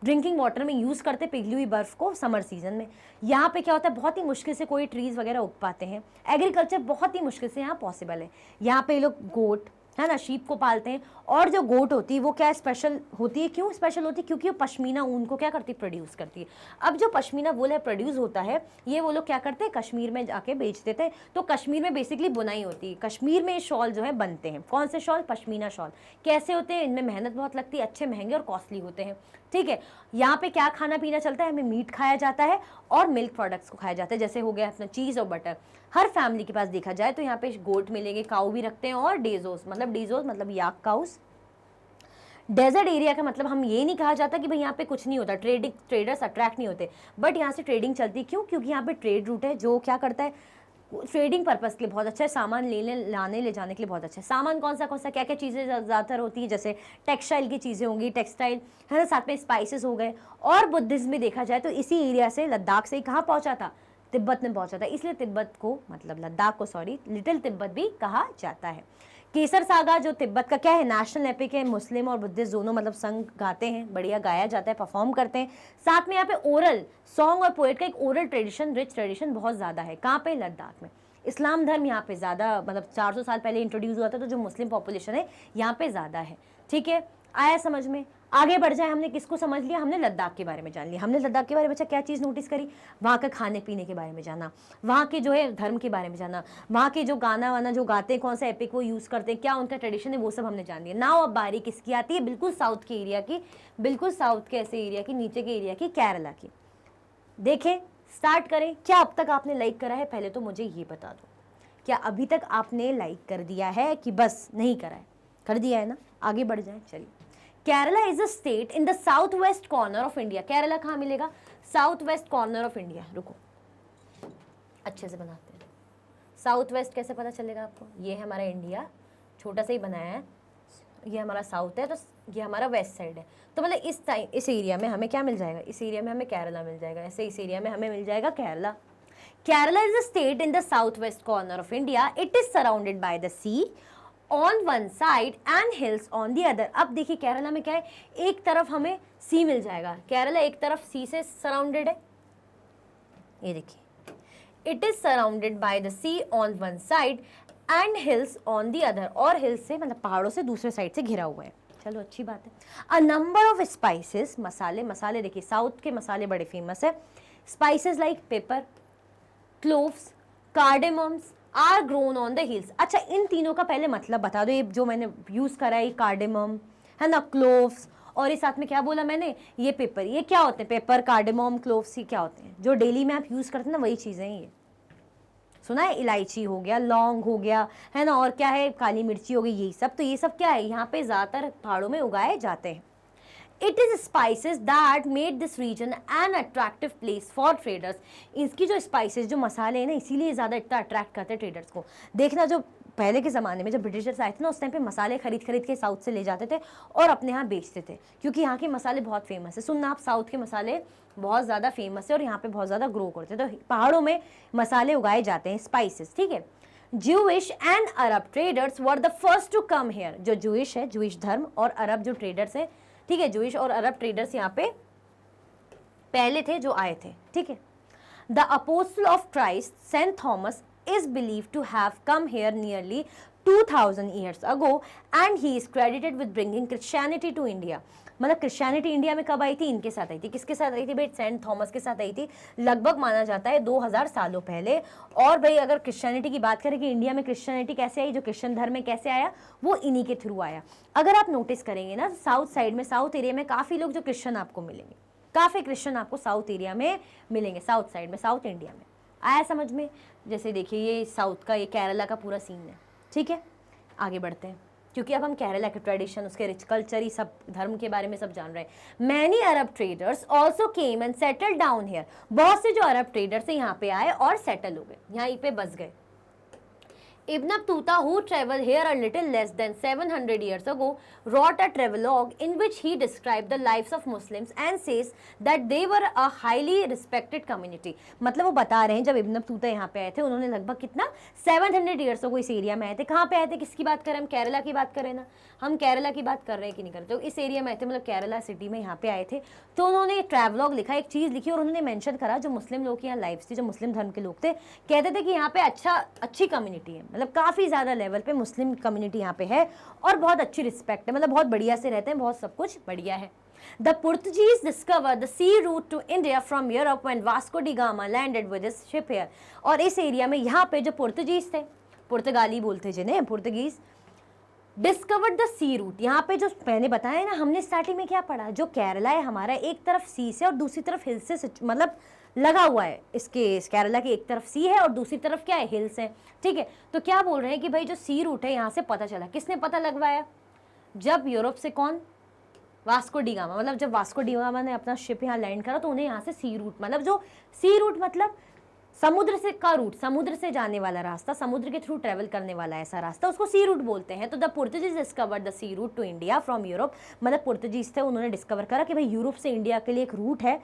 ड्रिंकिंग वाटर में यूज़ करते पिघली हुई बर्फ़ को समर सीजन में। यहाँ पे क्या होता है, बहुत ही मुश्किल से कोई ट्रीज़ वगैरह उग पाते हैं, एग्रीकल्चर बहुत ही मुश्किल से यहाँ पॉसिबल है। यहाँ पे लोग गोट है ना, शीप को पालते हैं। और जो गोट होती है वो क्या स्पेशल होती है, क्यों स्पेशल होती है, क्योंकि वो पश्मीना ऊन को क्या करती है, प्रोड्यूस करती है। अब जो पश्मीना वूल है प्रोड्यूस होता है, ये वो लोग क्या करते हैं, कश्मीर में जाके बेच देते हैं। तो कश्मीर में बेसिकली बुनाई होती है, कश्मीर में शॉल जो है बनते हैं। कौन से शॉल, पश्मीना शॉल। कैसे होते हैं, इनमें मेहनत बहुत लगती है, अच्छे महंगे और कॉस्टली होते हैं। ठीक है, यहाँ पे क्या खाना पीना चलता है, हमें मीट खाया जाता है और मिल्क प्रोडक्ट्स को खाया जाता है, जैसे हो गया अपना चीज़ और बटर। हर फैमिली के पास देखा जाए तो यहाँ पे गोट मिलेंगे, काऊ भी रखते हैं, और डेजोस मतलब याक काउस। डेजर्ट एरिया का मतलब हम ये नहीं कहा जाता कि भाई यहाँ पे कुछ नहीं होता, ट्रेडर्स अट्रैक्ट नहीं होते, बट यहाँ से ट्रेडिंग चलती है। क्यों, क्योंकि यहाँ पे ट्रेड रूट है जो क्या करता है, ट्रेडिंग पर्पस के लिए बहुत अच्छा है, सामान लाने ले जाने के लिए बहुत अच्छा है। सामान कौन सा क्या क्या चीज़ें ज़्यादातर होती है, जैसे टेक्सटाइल की चीज़ें होंगी, टेक्सटाइल है ना, साथ में स्पाइसेस हो गए। और बुद्धिज्म भी देखा जाए तो इसी एरिया से, लद्दाख से ही कहाँ पहुँचा था, तिब्बत में पहुँचा था, इसलिए तिब्बत को मतलब लद्दाख को लिटिल तिब्बत भी कहा जाता है। केसर सागा जो तिब्बत का क्या है, नेशनल एपिक है, मुस्लिम और बुद्धिस्ट दोनों मतलब संग गाते हैं, बढ़िया गाया जाता है, परफॉर्म करते हैं। साथ में यहाँ पे ओरल सॉन्ग और पोएट का एक ओरल ट्रेडिशन, रिच ट्रेडिशन बहुत ज़्यादा है। कहाँ पे, लद्दाख में। इस्लाम धर्म यहाँ पे ज़्यादा, मतलब 400 साल पहले इंट्रोड्यूस हुआ था, तो जो मुस्लिम पॉपुलेशन है यहाँ पे ज़्यादा है। ठीक है, आया समझ में। आगे बढ़ जाए, हमने किसको समझ लिया, हमने लद्दाख के बारे में जान लिया। हमने लद्दाख के बारे में अच्छा क्या चीज़ नोटिस करी, वहाँ का खाने पीने के बारे में जाना, वहाँ के जो है धर्म के बारे में जाना, वहाँ के जो गाना वाना जो गाते हैं, कौन सा एपिक वो यूज़ करते हैं, क्या उनका ट्रेडिशन है, वो सब हमने जान लिया। नाउ अब बारी किसकी आती है, बिल्कुल साउथ के एरिया की, बिल्कुल साउथ के ऐसे एरिया की, नीचे के एरिया की, केरला की। देखें, स्टार्ट करें। क्या अब तक आपने लाइक करा है, पहले तो मुझे ये बता दो, क्या अभी तक आपने लाइक कर दिया है कि बस नहीं करा है, कर दिया है ना। आगे बढ़ जाए, चलिए। Kerala is a state in the south west corner of India. Kerala कहाँ मिलेगा, south west corner of India. रुको अच्छे से बनाते हैं। साउथ वेस्ट कैसे पता चलेगा आपको, ये है हमारा इंडिया, छोटा सा ही बनाया है, ये हमारा साउथ है, तो ये हमारा वेस्ट साइड है। तो मतलब इस एरिया में हमें क्या मिल जाएगा, इस एरिया में हमें केरला मिल जाएगा, ऐसे इस एरिया में हमें मिल जाएगा Kerala. Kerala is a state in the southwest corner of India. It is surrounded by the sea on one side and hills on the other. अब देखिए केरला में क्या है, एक तरफ हमें सी मिल जाएगा, केरला एक तरफ सी से सराउंडेड है, ये देखिए, it is surrounded by the sea on one side and hills on the other, और हिल्स से मतलब पहाड़ों से दूसरे साइड से घिरा हुआ है। चलो अच्छी बात है। अ नंबर ऑफ स्पाइसेस, मसाले देखिए साउथ के मसाले बड़े फेमस है। Spices like pepper, cloves, cardamoms are grown on the hills. अच्छा, इन तीनों का पहले मतलब बता दो, ये जो मैंने यूज़ करा है, कार्डेमम है ना, क्लोव्स और इस साथ में क्या बोला मैंने, ये पेपर, ये क्या होते हैं, पेपर, कार्डेमोम, क्लोव्स, ये क्या होते हैं, जो डेली में आप यूज़ करते हैं ना, वही चीज़ें हैं ये। सुना है, इलायची हो गया, लौंग हो गया, है ना, और क्या है, काली मिर्ची हो गई, यही सब। तो ये सब क्या है, यहाँ पे ज़्यादातर पहाड़ों में उगाए जाते हैं। It is spices that made this region an attractive place for traders. इसकी जो स्पाइसेस, जो मसाले हैं ना, इसीलिए ज़्यादा इतना अट्रैक्ट करते हैं ट्रेडर्स को। देखना, जो पहले के ज़माने में जब ब्रिटिशर्स आए थे ना, उस टाइम पे मसाले खरीद के साउथ से ले जाते थे और अपने यहाँ बेचते थे, क्योंकि यहाँ के मसाले बहुत फेमस है। सुनना आप, साउथ के मसाले बहुत ज़्यादा फेमस है और यहाँ पे बहुत ज़्यादा ग्रो करते हैं। तो पहाड़ों में मसाले उगाए जाते हैं, स्पाइसेस, ठीक है। Jewish and Arab traders were the first to come here। जो Jewish है, Jewish धर्म, और अरब जो ट्रेडर्स है, ठीक है, Jewish और अरब ट्रेडर्स यहाँ पे पहले थे जो आए थे, ठीक है। The apostle of Christ, Saint Thomas, is believed to have come here nearly 2000 years ago and he is credited with bringing Christianity to India। मतलब क्रिश्चियनिटी इंडिया में कब आई थी, इनके साथ आई थी। किसके साथ आई थी भाई, सेंट थॉमस के साथ आई थी, लगभग माना जाता है 2000 सालों पहले। और भाई अगर क्रिश्चियनिटी की बात करें कि इंडिया में क्रिश्चियनिटी कैसे आई, जो क्रिश्चियन धर्म में कैसे आया, वो इन्हीं के थ्रू आया। अगर आप नोटिस करेंगे ना, साउथ साइड में, साउथ एरिया में काफ़ी लोग जो क्रिश्चियन आपको मिलेंगे, काफ़ी क्रिश्चियन आपको साउथ एरिया में मिलेंगे, साउथ साइड में, साउथ इंडिया में। आया समझ में? जैसे देखिए, ये साउथ का, ये केरला का पूरा सीन है, ठीक है। आगे बढ़ते हैं, क्योंकि अब हम केरला के ट्रेडिशन, उसके रिच कल्चर, ही सब धर्म के बारे में सब जान रहे हैं। Many Arab traders also came and settle down here. बहुत से जो अरब ट्रेडर्स हैं यहाँ पे आए और सेटल हो गए, यहाँ पे बस गए। Ibn Battuta, who traveled here a little less than 700 years ago, wrote a travelogue in which he described the lives of Muslims and says that they were a highly respected community। मतलब वो बता रहे हैं, जब Ibn Battuta यहाँ पे आए थे, उन्होंने लगभग कितना 700 ईयर्स को इस एरिया में आए थे। कहाँ पे आए थे, किसकी बात करें हम, केरला की बात करें ना, हम केरला की बात कर रहे हैं कि नहीं कर रहे, तो इस एरिया में आए थे, मतलब केरला सिटी में यहाँ पे आए थे। तो उन्होंने ट्रैवलॉग लिखा, एक चीज़ लिखी, और उन्होंने मेंशन करा जो मुस्लिम लोग की यहाँ लाइफ थी, जो मुस्लिम धर्म के लोग थे, कहते थे कि यहाँ पे अच्छी कम्युनिटी है, मतलब काफ़ी ज़्यादा लेवल पे मुस्लिम कम्युनिटी यहाँ पे है और बहुत अच्छी रिस्पेक्ट है, मतलब बहुत बढ़िया से रहते हैं, बहुत सब कुछ बढ़िया है। The Portuguese discovered the sea route to India from Europe when Vasco da Gama landed with his ship here। और इस एरिया में यहाँ पे जो पुर्तगीज थे, पुर्तगाली बोलते जिन्हें, Portuguese, discovered the sea route. यहाँ पे जो मैंने बताया ना, हमने स्टार्टिंग में क्या पढ़ा, जो केरला है हमारा, एक तरफ सी से और दूसरी तरफ हिल से मतलब लगा हुआ है। इसके केरला की एक तरफ सी है और दूसरी तरफ क्या है, हिल्स है, ठीक है। तो क्या बोल रहे हैं कि भाई जो सी रूट है यहाँ से पता चला, किसने पता लगवाया, जब यूरोप से कौन, वास्को डी गामा, मतलब जब वास्को डी गामा ने अपना शिप यहाँ लैंड करा तो उन्हें यहाँ से सी रूट, मतलब जो सी रूट मतलब समुद्र से का रूट, समुद्र से जाने वाला रास्ता, समुद्र के थ्रू ट्रेवल करने वाला ऐसा रास्ता, उसको सी रूट बोलते हैं। तो the Portuguese discover the sea route to India from Europe, मतलब पुर्तगीज थे, उन्होंने डिस्कवर करा कि भाई यूरोप से इंडिया के लिए एक रूट है,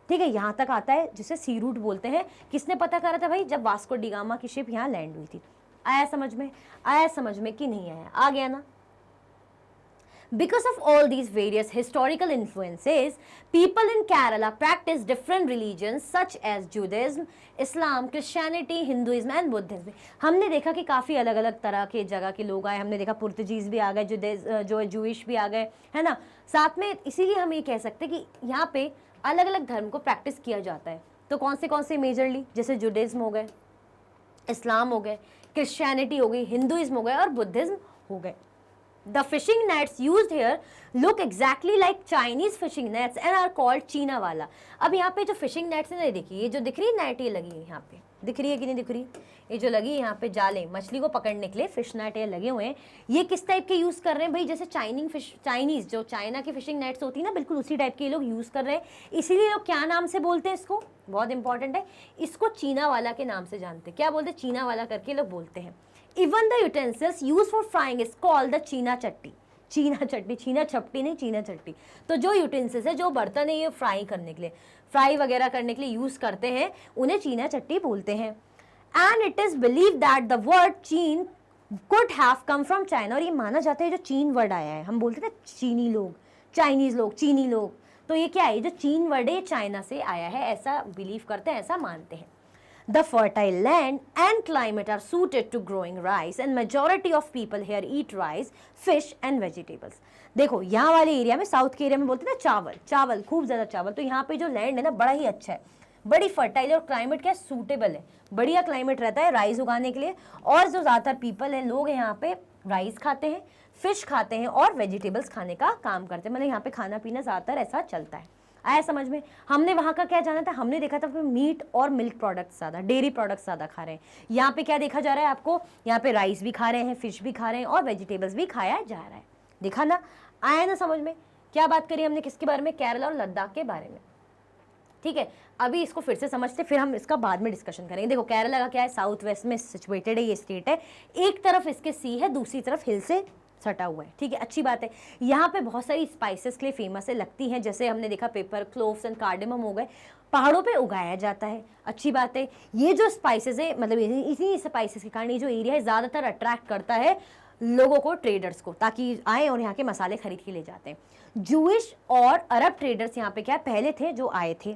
ठीक है, यहाँ तक आता है, जिसे सी रूट बोलते हैं। किसने पता करा था भाई, जब वास्को डी गामा की शिप यहाँ लैंड हुई थी। आया समझ में, आया समझ में कि नहीं आया, आ गया ना। Because of all these various historical influences, people in Kerala practice different religions such as Judaism, Islam, Christianity, Hinduism and Buddhism। हमने देखा कि काफ़ी अलग अलग तरह के जगह के लोग आए, हमने देखा पुर्तगीज़ भी आ गए, जो जूइश भी आ गए, है ना, साथ में। इसीलिए हम ये कह सकते हैं कि यहाँ पे अलग अलग धर्म को प्रैक्टिस किया जाता है। तो कौन से मेजरली, जैसे जुडाइज्म हो गए, इस्लाम हो गए, क्रिश्चियनिटी हो गई, हिंदुइज्म हो गए और बुद्धिज्म हो गए। The fishing nets used here look exactly like Chinese fishing nets and are called चीना वाला। अब यहाँ पे जो फिशिंग नेट्स है ना, देखिए ये जो दिख रही है नेट, ये लगी है यहाँ पे, दिख रही है कि नहीं दिख रही, ये जो लगी है यहाँ पे जाले, मछली को पकड़ने के लिए फिश नेट ये लगे हुए हैं। ये किस टाइप के यूज़ कर रहे हैं भाई, जैसे चाइनीज़ जो चाइना की फिशिंग नेट्स होती है ना, बिल्कुल उसी टाइप के ये लोग यूज़ कर रहे हैं। इसीलिए लोग क्या नाम से बोलते हैं इसको, बहुत इंपॉर्टेंट है, इसको चीना वाला के नाम से जानते हैं। क्या बोलते हैं, चीना वाला करके लोग बोलते हैं। Even the utensils used for frying is called the चीना चट्टी। चीना चट्टी, चीना चपटी नहीं, चीना चट्टी। तो जो यूटेंसिल्स है, जो बर्तन है, ये फ्राई करने के लिए, फ्राई वगैरह करने के लिए यूज़ करते हैं, उन्हें चीना चट्टी बोलते हैं। And it is believe that the word Cheen could have come from China. और ये माना जाता है जो चीन वर्ड आया है, हम बोलते थे चीनी लोग, चाइनीज़ लोग, चीनी लोग, तो ये क्या है, जो चीन वर्ड है चाइना से आया है, ऐसा बिलीव करते हैं, ऐसा मानते हैं। The fertile land and climate are suited to growing rice and majority of people here eat rice, fish and vegetables। देखो यहाँ वाले एरिया में, साउथ के एरिया में बोलते हैं ना चावल, चावल खूब ज़्यादा चावल। तो यहाँ पे जो लैंड है ना, बड़ा ही अच्छा है, बड़ी फर्टाइल, और क्लाइमेट क्या सूटेबल है, बढ़िया क्लाइमेट रहता है राइस उगाने के लिए। और जो ज़्यादातर पीपल है, लोग यहाँ पे राइस खाते हैं, फिश खाते हैं और वेजिटेबल्स खाने का काम करते हैं। मतलब यहाँ पे खाना पीना ज़्यादातर ऐसा चलता है। आया समझ में? हमने वहाँ का क्या जाना था, हमने देखा था मीट और मिल्क प्रोडक्ट्स ज़्यादा, डेयरी प्रोडक्ट्स ज़्यादा खा रहे हैं। यहाँ पे क्या देखा जा रहा है आपको, यहाँ पे राइस भी खा रहे हैं, फिश भी खा रहे हैं और वेजिटेबल्स भी खाया जा रहा है। देखा ना, आया ना समझ में? क्या बात करी हमने, किसके बारे में, केरला और लद्दाख के बारे में। ठीक है, अभी इसको फिर से समझते, फिर हम इसका बाद में डिस्कशन करेंगे। देखो केरला का क्या है, साउथ वेस्ट में सिचुएटेड है ये स्टेट है, एक तरफ इसके सी है, दूसरी तरफ हिल से सटा हुआ है। ठीक है, अच्छी बात है। यहाँ पे बहुत सारी स्पाइसेस के लिए फेमस है, लगती हैं, जैसे हमने देखा पेपर, क्लोव्स एंड कार्डेमम हो गए, पहाड़ों पे उगाया जाता है। अच्छी बात है। ये जो स्पाइसेस है, मतलब इसी स्पाइसेस के कारण ये जो एरिया है ज़्यादातर अट्रैक्ट करता है लोगों को, ट्रेडर्स को, ताकि आए और यहाँ के मसाले खरीद के ले जाते हैं। जूइश और अरब ट्रेडर्स यहाँ पे क्या पहले थे जो आए थे,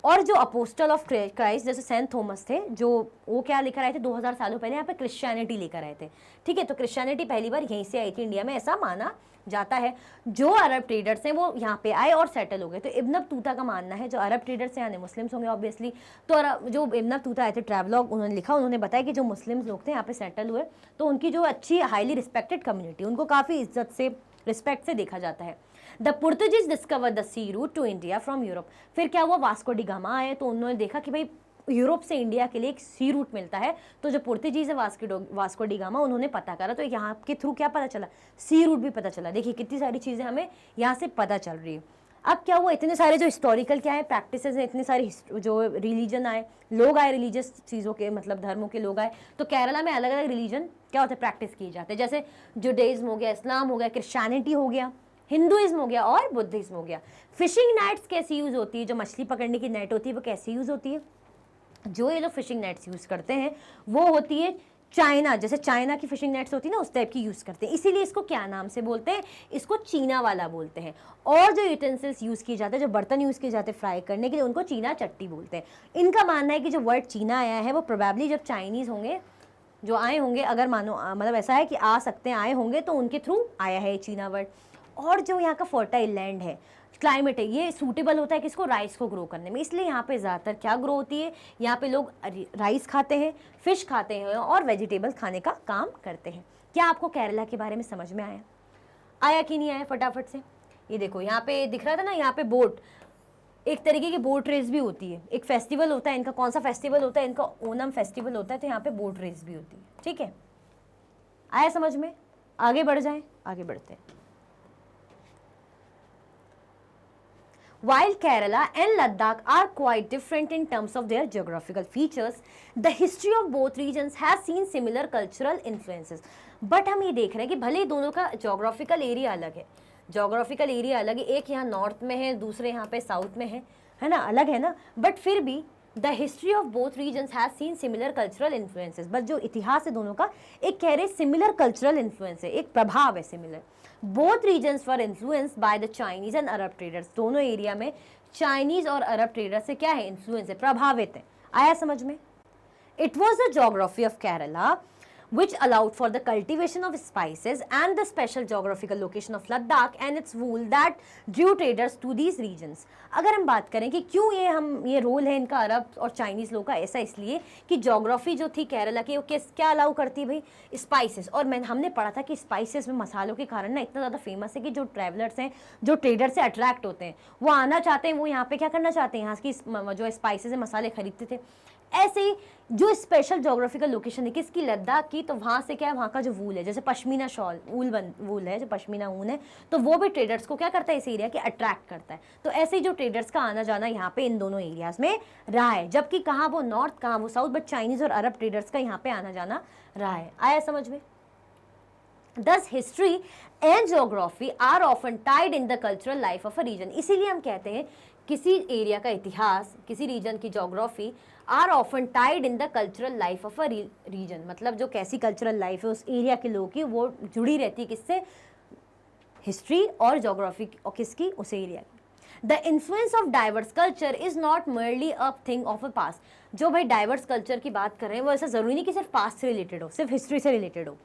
और जो अपोस्टल ऑफ क्राइस्ट जैसे सेंट थॉमस थे, जो वो क्या लेकर आए थे 2000 सालों पहले यहाँ पे क्रिश्चियनिटी लेकर आए थे। ठीक है, तो क्रिश्चियनिटी पहली बार यहीं से आई थी इंडिया में, ऐसा माना जाता है। जो अरब ट्रेडर्स हैं वो यहाँ पे आए और सेटल हो गए। तो इब्न बतूता का मानना है जो अरब ट्रेडर्स हैं, यानी मुस्लिम्स होंगे ऑब्वियसली। तो जो इब्न बतूता आए थे, ट्रैवलॉग उन्होंने लिखा, उन्होंने बताया कि जो मुस्लिम्स लोग थे यहाँ पे सेटल हुए, तो उनकी जो अच्छी हाईली रिस्पेक्टेड कम्युनिटी, उनको काफ़ी इज्जत से, रिस्पेक्ट से देखा जाता है। The Portuguese discover the sea route to India from Europe. फिर क्या हुआ, वास्को डी गामा आए, तो उन्होंने देखा कि भाई यूरोप से इंडिया के लिए एक सी रूट मिलता है। तो जो पुर्तगीज है वास्को डी गामा, उन्होंने पता करा, तो यहाँ के थ्रू क्या पता चला, सी रूट भी पता चला। देखिए कितनी सारी चीज़ें हमें यहाँ से पता चल रही है। अब क्या हुआ, इतने सारे जो हिस्टोरिकल क्या है प्रैक्टिसेस हैं, इतने सारे जो रिलीजन आए, लोग आए, रिलीजियस चीज़ों के मतलब धर्मों के लोग आए। तो केरला में अलग अलग रिलीजन क्या होता है, प्रैक्टिस किए जाते हैं। जैसे जुडाइज्म हो गया, इस्लाम हो गया, क्रिश्चियनिटी हो गया, हिंदुइज्म हो गया और बुद्धिज्म हो गया। फिशिंग नेट्स कैसी यूज़ होती है, जो मछली पकड़ने की नेट होती है वो कैसे यूज़ होती है, जो ये लोग फिशिंग नेट्स यूज़ करते हैं वो होती है चाइना, जैसे चाइना की फिशिंग नेट्स होती है ना, उस टाइप की यूज़ करते हैं। इसीलिए इसको क्या नाम से बोलते हैं, इसको चीना वाला बोलते हैं। और जो यूटेंसिल्स यूज़ किए जाते हैं, जो बर्तन यूज़ किए जाते हैं फ्राई करने के लिए, उनको चीना चट्टी बोलते हैं। इनका मानना है कि जो वर्ड चीना आया है वो प्रोबेबली जब चाइनीज़ होंगे जो आए होंगे, अगर मानो मतलब ऐसा है कि आ सकते हैं, आए होंगे, तो उनके थ्रू आया है चीना वर्ड। और जो यहाँ का फर्टाइल लैंड है, क्लाइमेट है, ये सूटेबल होता है किसको, राइस को ग्रो करने में। इसलिए यहाँ पे ज़्यादातर क्या ग्रो होती है, यहाँ पे लोग राइस खाते हैं, फिश खाते हैं और वेजिटेबल्स खाने का काम करते हैं। क्या आपको केरला के बारे में समझ में आया कि नहीं आया, फटाफट से। ये देखो यहाँ पे दिख रहा था ना, यहाँ पे बोट, एक तरीके की बोट रेस भी होती है, एक फेस्टिवल होता है इनका। कौन सा फेस्टिवल होता है इनका, ओनम फेस्टिवल होता है। तो यहाँ पे बोट रेस भी होती है। ठीक है, आया समझ में? आगे बढ़ जाएं, आगे बढ़ते हैं। While Kerala and Ladakh are quite different in terms of their geographical features, the history of both regions has seen similar cultural influences. But हम ये देख रहे हैं कि भले ही दोनों का geographical area अलग है, geographical area अलग है, एक यहाँ नॉर्थ में है, दूसरे यहाँ पे साउथ में है ना, अलग है ना, बट फिर भी the history of both regions has seen similar cultural influences. बस जो इतिहास है दोनों का, एक कह रहे सिमिलर कल्चरल इन्फ्लुएंस है, एक प्रभाव है similar. Both regions were influenced by the Chinese and Arab traders. दोनों एरिया में चाइनीज और अरब ट्रेडर्स से क्या है, इन्फ्लुएंस है, प्रभावित है। आया समझ में? It was the geography of Kerala which allowed for the cultivation of spices, and the special geographical location of Ladakh and its wool that drew traders to these regions. अगर हम बात करें कि क्यों ये रोल है इनका अरब और चाइनीज़ लोग का, ऐसा इसलिए कि जोग्राफी जो थी केरला की वो क्या अलाउ करती है भाई, स्पाइसेस। और हमने पढ़ा था कि स्पाइसेस में मसालों के कारण ना इतना ज़्यादा फेमस है कि जो ट्रैवलर्स हैं, जो ट्रेडर से अट्रैक्ट होते हैं, वो आना चाहते हैं, वो यहाँ पे क्या करना चाहते हैं, यहाँ की जो स्पाइसेस है, मसाले खरीदते थे। ऐसे ही जो स्पेशल जोग्राफिकल लोकेशन है किसकी, लद्दाख की, तो वहाँ से क्या है, वहाँ का जो वूल है, जैसे पश्मीना शॉल वूल है, जो पश्मीना ऊन है, तो वो भी ट्रेडर्स को क्या करता है, इस एरिया के अट्रैक्ट करता है। तो ऐसे ही जो ट्रेडर्स का आना जाना यहाँ पे इन दोनों एरियाज में रहा है, जबकि कहाँ वो नॉर्थ, कहाँ वो साउथ, बट चाइनीज़ और अरब ट्रेडर्स का यहाँ पे आना जाना रहा है। आया समझ में? Thus history and geography are often tied in the cultural life of a region. इसीलिए हम कहते हैं किसी एरिया का इतिहास, किसी रीजन की geography are often tied in the cultural life of a region. मतलब जो कैसी कल्चरल लाइफ है उस एरिया के लोगों की, वो जुड़ी रहती है किससे, हिस्ट्री और जोग्राफी, और किसकी, उस एरिया की। The influence of diverse culture is not merely a thing of a past. जो भाई डाइवर्स कल्चर की बात कर रहे हैं वो ऐसा ज़रूरी नहीं कि सिर्फ पास्ट से रिलेटेड हो, सिर्फ हिस्ट्री से रिलेटेड हो।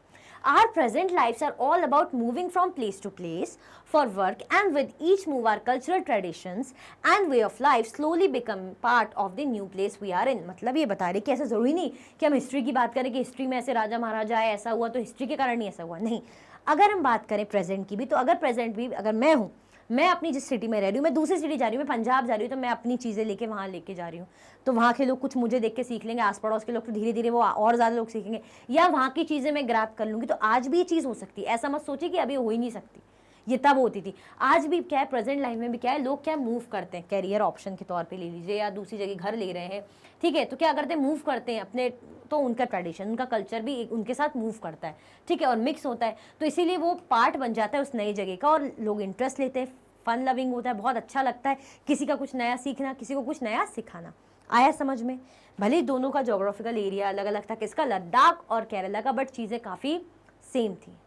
Our present lives are all about moving from place to place for work, and with each move our cultural traditions and way of life slowly become part of the new place we are in. मतलब ये बता रहे कि ऐसा ज़रूरी नहीं कि हम हिस्ट्री की बात करें कि हिस्ट्री में ऐसे राजा महाराजा आए, ऐसा हुआ तो हिस्ट्री के कारण ही ऐसा हुआ, नहीं। अगर हम बात करें प्रेजेंट की भी, तो अगर प्रेजेंट भी अगर मैं हूँ, मैं अपनी जिस सिटी में रह रही हूँ, मैं दूसरी सिटी जा रही हूँ, मैं पंजाब जा रही हूँ, तो मैं अपनी चीज़ें लेके वहाँ लेके जा रही हूँ, तो वहाँ के लोग कुछ मुझे देख के सीख लेंगे, आस पड़ोस के लोग तो धीरे धीरे वो और ज़्यादा लोग सीखेंगे, या वहाँ की चीज़ें मैं ग्रैब कर लूँगी। तो आज भी ये चीज़ हो सकती है, ऐसा मत सोचिए कि अभी हो ही नहीं सकती, ये तब होती थी। आज भी क्या है, प्रेजेंट लाइफ में भी क्या है, लोग क्या मूव करते हैं, कैरियर ऑप्शन के तौर पे ले लीजिए, या दूसरी जगह घर ले रहे हैं, ठीक है, तो क्या करते हैं, मूव करते हैं अपने, तो उनका ट्रेडिशन, उनका कल्चर भी उनके साथ मूव करता है, ठीक है, और मिक्स होता है, तो इसीलिए वो पार्ट बन जाता है उस नई जगह का, और लोग इंटरेस्ट लेते हैं, फन लविंग होता है, बहुत अच्छा लगता है किसी का कुछ नया सीखना, किसी को कुछ नया सिखाना। आया समझ में? भले दोनों का जोग्राफिकल एरिया अलग अलग था, किसका लद्दाख और केरला का, बट चीज़ें काफ़ी सेम थी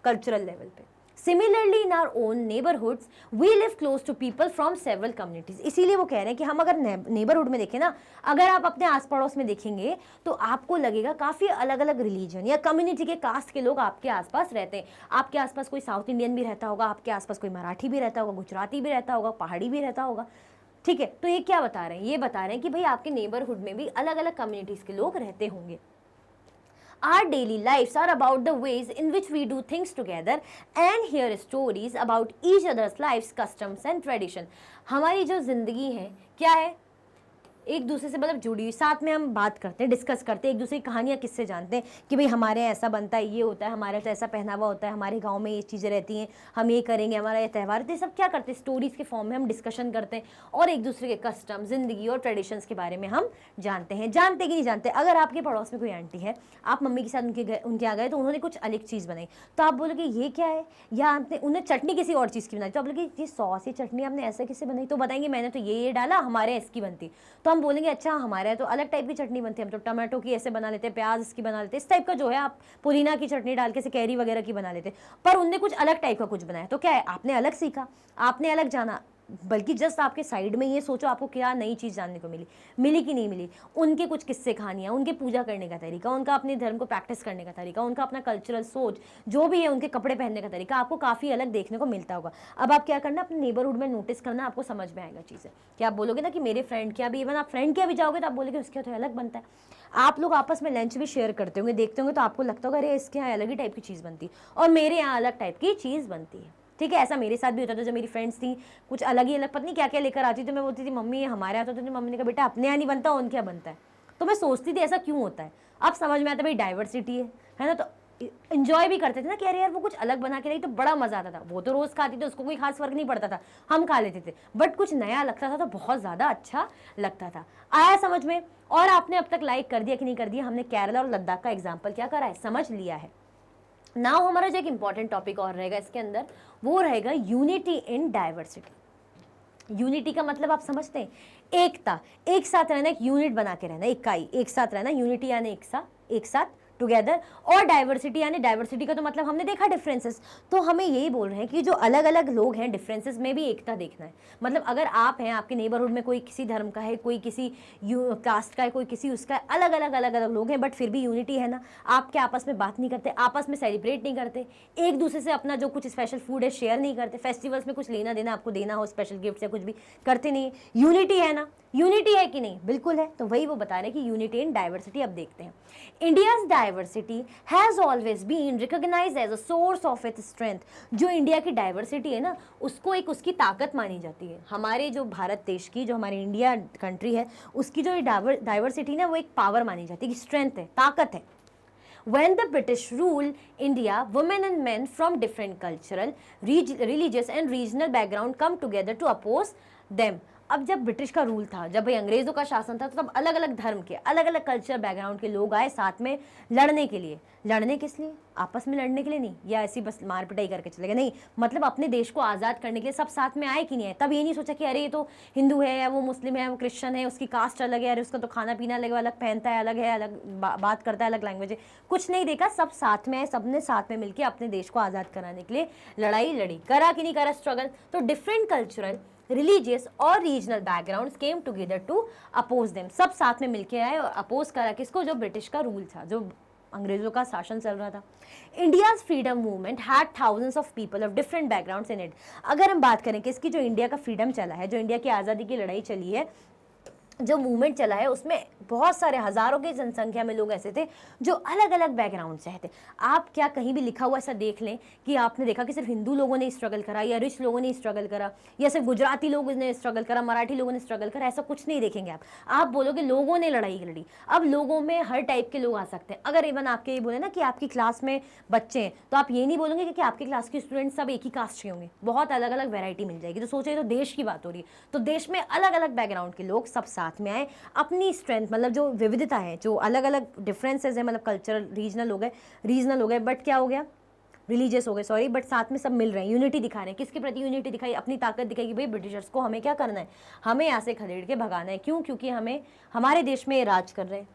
कल्चरल लेवल पे। Similarly in our own neighbourhoods we live close to people from several communities. इसीलिए वो कह रहे हैं कि हम अगर नेबरहुड में देखें ना, अगर आप अपने आस पड़ोस में देखेंगे तो आपको लगेगा काफ़ी अलग अलग रिलीजन या कम्युनिटी के, कास्ट के लोग आपके आसपास रहते हैं। आपके आसपास कोई साउथ इंडियन भी रहता होगा, आपके आसपास कोई मराठी भी रहता होगा, गुजराती भी रहता होगा, पहाड़ी भी रहता होगा, ठीक है। तो ये क्या बता रहे हैं, ये बता रहे हैं कि भाई आपके नेबरहुड में भी अलग अलग कम्युनिटीज़ के लोग रहते होंगे। Our daily lives are about the ways in which we do things together and hear stories about each other's lives, customs and tradition। हमारी जो ज़िंदगी है क्या है, एक दूसरे से मतलब जुड़ी हुई, साथ में हम बात करते हैं, डिस्कस करते हैं, एक दूसरे की कहानियाँ किससे जानते हैं कि भाई हमारे यहाँ ऐसा बनता है, ये होता है, हमारे तो ऐसा पहनावा होता है, हमारे गांव में ये चीज़ें रहती हैं, हम ये करेंगे, हमारा ये त्यौहार, तो ये सब क्या करते हैं, स्टोरीज़ के फॉर्म में हम डिस्कशन करते हैं और एक दूसरे के कस्टम, ज़िंदगी और ट्रेडिशंस के बारे में हम जानते हैं। जानते कि नहीं जानते, अगर आपके पड़ोस में कोई आंटी है, आप मम्मी के साथ उनके यहाँ गए तो उन्होंने कुछ अलग चीज़ बनाई, तो आप बोलोगे ये क्या है, या आपने उन्हें चटनी किसी और चीज़ की बनाई, तो आप बोलोगे ये सॉस, ये चटनी आपने ऐसे किससे बनाई, तो बताएंगे मैंने तो ये डाला, हमारे इसकी बनती, तो हम बोलेंगे अच्छा हमारे तो अलग टाइप की चटनी बनती है, हम तो टमाटो की ऐसे बना लेते हैं, प्याज इसकी बना लेते हैं, इस टाइप का जो है, आप पुदीना की चटनी डाल के कैरी वगैरह की बना लेते हैं, पर उनने कुछ अलग टाइप का कुछ बनाया, तो क्या है, आपने अलग सीखा, आपने अलग जाना, बल्कि जस्ट आपके साइड में ये सोचो आपको क्या नई चीज़ जानने को मिली कि नहीं मिली, उनके कुछ किस्से कहानियाँ, उनके पूजा करने का तरीका, उनका अपने धर्म को प्रैक्टिस करने का तरीका, उनका अपना कल्चरल सोच जो भी है, उनके कपड़े पहनने का तरीका आपको काफ़ी अलग देखने को मिलता होगा। अब आप क्या करना, अपने नेबरहुड में नोटिस करना, आपको समझ में आएगा चीज़ें कि आप बोलोगे ना कि मेरे फ्रेंड क्या भी, इवन आप फ्रेंड क्या भी जाओगे तो आप बोलोगे उसके तो अलग बनता है। आप लोग आपस में लंच भी शेयर करते होंगे, देखते होंगे, तो आपको लगता होगा अरे इसके यहाँ अलग ही टाइप की चीज़ बनती है और मेरे यहाँ अलग टाइप की चीज़ बनती है, ठीक है। ऐसा मेरे साथ भी होता था, जब मेरी फ्रेंड्स थी कुछ अलग ही अलग पता नहीं क्या क्या लेकर आती, तो मैं बोलती थी मम्मी ये हमारे यहाँ, तो मम्मी ने कहा बेटा अपने यहाँ नहीं बनता, उनके यहाँ बनता है। तो मैं सोचती थी ऐसा क्यों होता है, अब समझ में आता भाई डाइवर्सिटी है ना। तो इंजॉय भी करते थे ना कि अरे यार वो कुछ अलग बना के लाई तो बड़ा मजा आता था, वो तो रोज खाती थी, उसको कोई खास फर्क नहीं पड़ता था, हम खा लेते थे, बट कुछ नया लगता था तो बहुत ज्यादा अच्छा लगता था। आया समझ में? और आपने अब तक लाइक कर दिया कि नहीं कर दिया, हमने केरला और लद्दाख का एग्जाम्पल क्या करा है, समझ लिया है। नाउ हमारा जो एक इंपॉर्टेंट टॉपिक और रहेगा इसके अंदर, वो रहेगा यूनिटी इन डाइवर्सिटी। यूनिटी का मतलब आप समझते हैं, एकता, एक साथ रहना, एक यूनिट बना के रहना, इकाई, एक साथ रहना, यूनिटी यानी एक साथ टुगेदर, और डाइवर्सिटी यानी डाइवर्सिटी का तो मतलब हमने देखा डिफरेंसेस, तो हमें यही बोल रहे हैं कि जो अलग अलग लोग हैं डिफरेंसेस में भी एकता देखना है। मतलब अगर आप हैं, आपके नेबरहुड में कोई किसी धर्म का है, कोई किसी कास्ट का है, कोई किसी उसका है, अलग अलग लोग हैं, बट फिर भी यूनिटी है ना। आप क्या आपस में बात नहीं करते, आपस में सेलिब्रेट नहीं करते, एक दूसरे से अपना जो कुछ स्पेशल फूड है शेयर नहीं करते, फेस्टिवल्स में कुछ लेना देना आपको देना हो, स्पेशल गिफ्ट या कुछ भी करते नहीं है, यूनिटी है ना, यूनिटी है कि नहीं, बिल्कुल है। तो वही वो बता रहे हैं कि यूनिटी इन डाइवर्सिटी। अब देखते हैं, India's diversity has always been recognised as a source of its strength. जो इंडिया की डाइवर्सिटी है ना, उसको एक उसकी ताकत मानी जाती है। हमारे जो भारत देश की, जो हमारी इंडिया कंट्री है, उसकी जो डाइवर्सिटी ना, वो एक पावर मानी जाती है, स्ट्रेंथ है, ताकत है। When the British ruled India, women and men from different cultural, religious and regional background come together to oppose them। अब जब ब्रिटिश का रूल था, जब भाई अंग्रेज़ों का शासन था, तो तब अलग अलग धर्म के, अलग अलग कल्चर बैकग्राउंड के लोग आए साथ में लड़ने के लिए। लड़ने किस लिए? आपस में लड़ने के लिए नहीं, या ऐसी बस मार पिटाई करके चले गए, नहीं, मतलब अपने देश को आज़ाद करने के लिए सब साथ में आए कि नहीं आए। तब ये नहीं सोचा कि अरे ये तो हिंदू है, या वो मुस्लिम है, वो क्रिश्चियन है, उसकी कास्ट अलग है, अरे उसका तो खाना पीना अलग, अलग पहनता है, अलग बात करता है, अलग लैंग्वेज है, कुछ नहीं देखा, सब साथ में आए, सबने साथ में मिलकर अपने देश को आज़ाद कराने के लिए लड़ाई लड़ी। करा कि नहीं करा स्ट्रगल? तो डिफरेंट कल्चरल, रिलीजियस और regional backgrounds came together to oppose them. सब साथ में मिलके आए और अपोज करा किसको? जो ब्रिटिश का रूल था, जो अंग्रेजों का शासन चल रहा था। India's freedom movement had thousands of people of different backgrounds in it. अगर हम बात करें कि इसकी जो इंडिया का फ्रीडम चला है, जो इंडिया की आज़ादी की लड़ाई चली है, जो मूवमेंट चला है उसमें बहुत सारे हजारों की जनसंख्या में लोग ऐसे थे जो अलग अलग बैकग्राउंड से थे। आप क्या कहीं भी लिखा हुआ ऐसा देख लें कि आपने देखा कि सिर्फ हिंदू लोगों ने स्ट्रगल करा या रिच लोगों ने स्ट्रगल करा या सिर्फ गुजराती लोगों ने स्ट्रगल करा, मराठी लोगों ने स्ट्रगल करा, ऐसा कुछ नहीं देखेंगे आप बोलोगे लोगों ने लड़ाई लड़ी। अब लोगों में हर टाइप के लोग आ सकते हैं। अगर इवन आपके ये बोले ना कि आपकी क्लास में बच्चे हैं तो आप ये नहीं बोलोगे कि आपकी क्लास के स्टूडेंट सब एक ही कास्ट के होंगे, बहुत अलग अलग वैरायटी मिल जाएगी। तो सोचिए, तो देश की बात हो रही है तो देश में अलग अलग बैकग्राउंड के लोग सब साथ में आए, अपनी स्ट्रेंथ मतलब जो विविधता है, जो अलग अलग डिफरेंसेस है, मतलब कल्चरल रीजनल हो गए बट क्या हो गया, रिलीजियस हो गए सॉरी, बट साथ में सब मिल रहे हैं, यूनिटी दिखा रहे हैं। किसके प्रति यूनिटी दिखाई? अपनी ताकत दिखाई कि भाई ब्रिटिशर्स को हमें क्या करना है, हमें यहाँ से खदेड़ के भगाना है। क्यों? क्योंकि हमें हमारे देश में राज कर रहे हैं।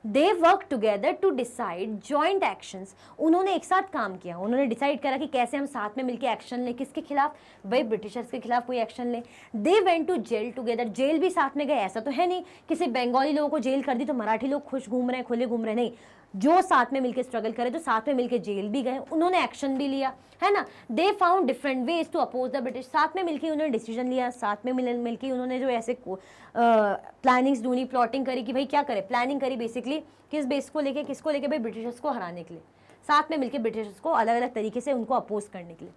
They work together to decide joint actions. उन्होंने एक साथ काम किया, उन्होंने डिसाइड करा कि कैसे हम साथ में मिलकर एक्शन लें। किसके खिलाफ? भाई ब्रिटिशर्स के खिलाफ कोई एक्शन लें। They went to jail together, jail भी साथ में गए। ऐसा तो है नहीं कि सिर्फ बंगाली लोगों को जेल कर दी तो मराठी लोग खुश घूम रहे हैं, खुले घूम रहे हैं, नहीं, जो साथ में मिलकर स्ट्रगल करे तो साथ में मिलकर जेल भी गए, उन्होंने एक्शन भी लिया, है ना। They found different ways to oppose the British, साथ में मिलकर उन्होंने डिसीजन लिया, साथ में मिलकर उन्होंने जो ऐसे प्लानिंग्स ढूंढी, प्लॉटिंग करी कि भाई क्या करे, प्लानिंग करी बेसिकली किस बेस को लेके, किसको लेके, भाई ब्रिटिशर्स को हराने के लिए, साथ में मिलकर ब्रिटिशर्स को अलग अलग तरीके से उनको अपोज करने के लिए।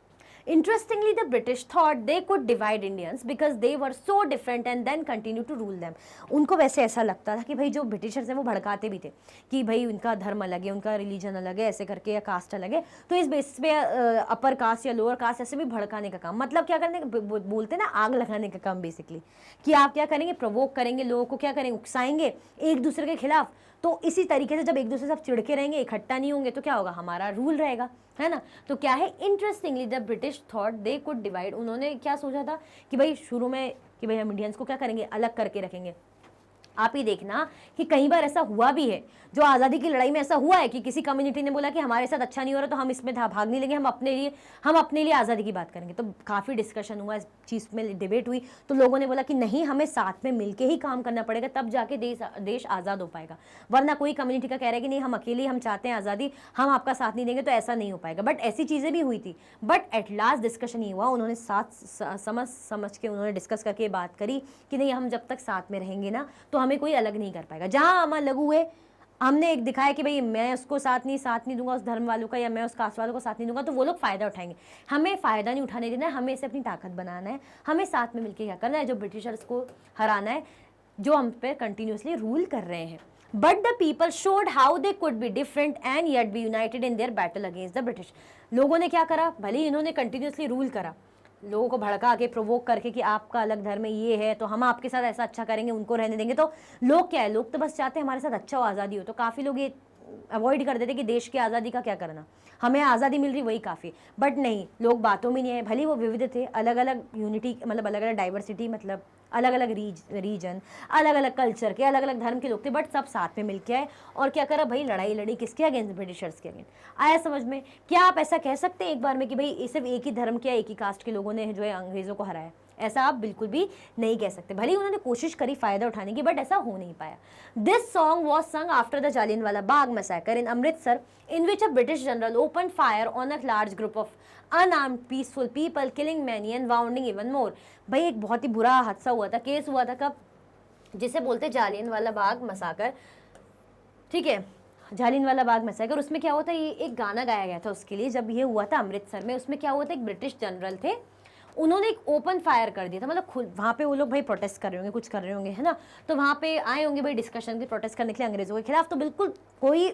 Interestingly, the British thought they could divide Indians because they were so different and then continue to rule them. उनको वैसे ऐसा लगता था कि भाई जो ब्रिटिशर्स हैं वो भड़काते भी थे कि भाई उनका धर्म अलग है, उनका रिलीजन अलग है, ऐसे करके, या कास्ट अलग है, तो इस बेसिस पे अपर कास्ट या लोअर कास्ट ऐसे भी भड़काने का काम, मतलब क्या करने बोलते ना, आग लगाने का काम बेसिकली, कि आप क्या करेंगे, प्रोवोक करेंगे, लोगों को क्या करेंगे, उकसाएंगे एक दूसरे के खिलाफ। तो इसी तरीके से जब एक दूसरे से सब चिढ़के रहेंगे, इकट्ठा नहीं होंगे, तो क्या होगा, हमारा रूल रहेगा, है ना। तो क्या है, interestingly the British thought they could divide, उन्होंने क्या सोचा था कि भाई शुरू में कि भाई हम इंडियंस को क्या करेंगे, अलग करके रखेंगे। आप ही देखना कि कई बार ऐसा हुआ भी है, जो आज़ादी की लड़ाई में ऐसा हुआ है कि किसी कम्युनिटी ने बोला कि हमारे साथ अच्छा नहीं हो रहा तो हम इसमें भाग नहीं लेंगे, हम अपने लिए आज़ादी की बात करेंगे। तो काफ़ी डिस्कशन हुआ, इस चीज़ में डिबेट हुई, तो लोगों ने बोला कि नहीं, हमें साथ में मिलके ही काम करना पड़ेगा, तब जाके देश आज़ाद हो पाएगा। वरना कोई कम्युनिटी का कह रहा है कि नहीं हम अकेले, हम चाहते हैं आज़ादी, हम आपका साथ नहीं देंगे, तो ऐसा नहीं हो पाएगा। बट ऐसी चीज़ें भी हुई थी, बट एट लास्ट डिस्कशन ये हुआ, उन्होंने समझ के उन्होंने डिस्कस करके बात करी कि नहीं, हम जब तक साथ में रहेंगे ना तो हमें कोई अलग नहीं कर पाएगा। जहाँ हम अलग हुए, हमने एक दिखाया कि भाई मैं उसको साथ नहीं दूंगा, उस धर्म वालों का, या मैं उस कास्ट वालों को साथ नहीं दूंगा, तो वो लोग फ़ायदा उठाएंगे। हमें फ़ायदा नहीं उठाने देना है, हमें इसे अपनी ताकत बनाना है, हमें साथ में मिलकर क्या करना है, जो ब्रिटिशर्स को हराना है, जो हम पे कंटिन्यूसली रूल कर रहे हैं। But the people showed how they could be different and yet be united in their battle against the British. लोगों ने क्या करा, भले ही इन्होंने कंटिन्यूसली रूल करा, लोगों को भड़का के, प्रोवोक करके कि आपका अलग धर्म ये है तो हम आपके साथ ऐसा अच्छा करेंगे, उनको रहने देंगे, तो लोग क्या है, लोग तो बस चाहते हैं हमारे साथ अच्छा हो, आज़ादी हो। तो काफ़ी लोग ये अवॉइड कर देते कि देश की आज़ादी का क्या करना, हमें आज़ादी मिल रही वही काफ़ी। बट नहीं, लोग बातों में नहीं है, भले वो विविध थे, अलग अलग यूनिटी मतलब अलग अलग डाइवर्सिटी, मतलब अलग अलग रीजन, अलग अलग कल्चर के, अलग अलग धर्म के लोग थे, बट सब साथ में मिलके आए और क्या करा भाई, लड़ाई लड़ी किसके अगेंस्ट, ब्रिटिशर्स के अगेंस्ट। आया समझ में? क्या आप ऐसा कह सकते हैं एक बार में कि भाई सिर्फ एक ही धर्म के, एक ही कास्ट के लोगों ने जो है अंग्रेज़ों को हराया? ऐसा आप बिल्कुल भी नहीं कह सकते। भले ही उन्होंने कोशिश करी फ़ायदा उठाने की, बट ऐसा हो नहीं पाया। दिस सॉन्ग वॉज संग after the Jallianwala Bagh massacre in Amritsar, in which a British general open fire on a large group of unarmoured peaceful people, killing many and wounding even more. भाई एक बहुत ही बुरा हादसा हुआ था, केस हुआ था कब, जिसे बोलते जालियनवाला बाग मैसेकर, ठीक है, जालियनवाला बाग मैसेकर। उसमें क्या हुआ था, ये एक गाना गाया गया था उसके लिए, जब ये हुआ था अमृतसर में। उसमें क्या हुआ था, एक ब्रिटिश जनरल थे, उन्होंने एक ओपन फायर कर दिया था, मतलब खुद वहाँ पे वो लोग भाई प्रोटेस्ट कर रहे होंगे, कुछ कर रहे होंगे, है ना। तो वहाँ पे आए होंगे भाई डिस्कशन के, प्रोटेस्ट करने के लिए अंग्रेज़ों के खिलाफ। तो बिल्कुल कोई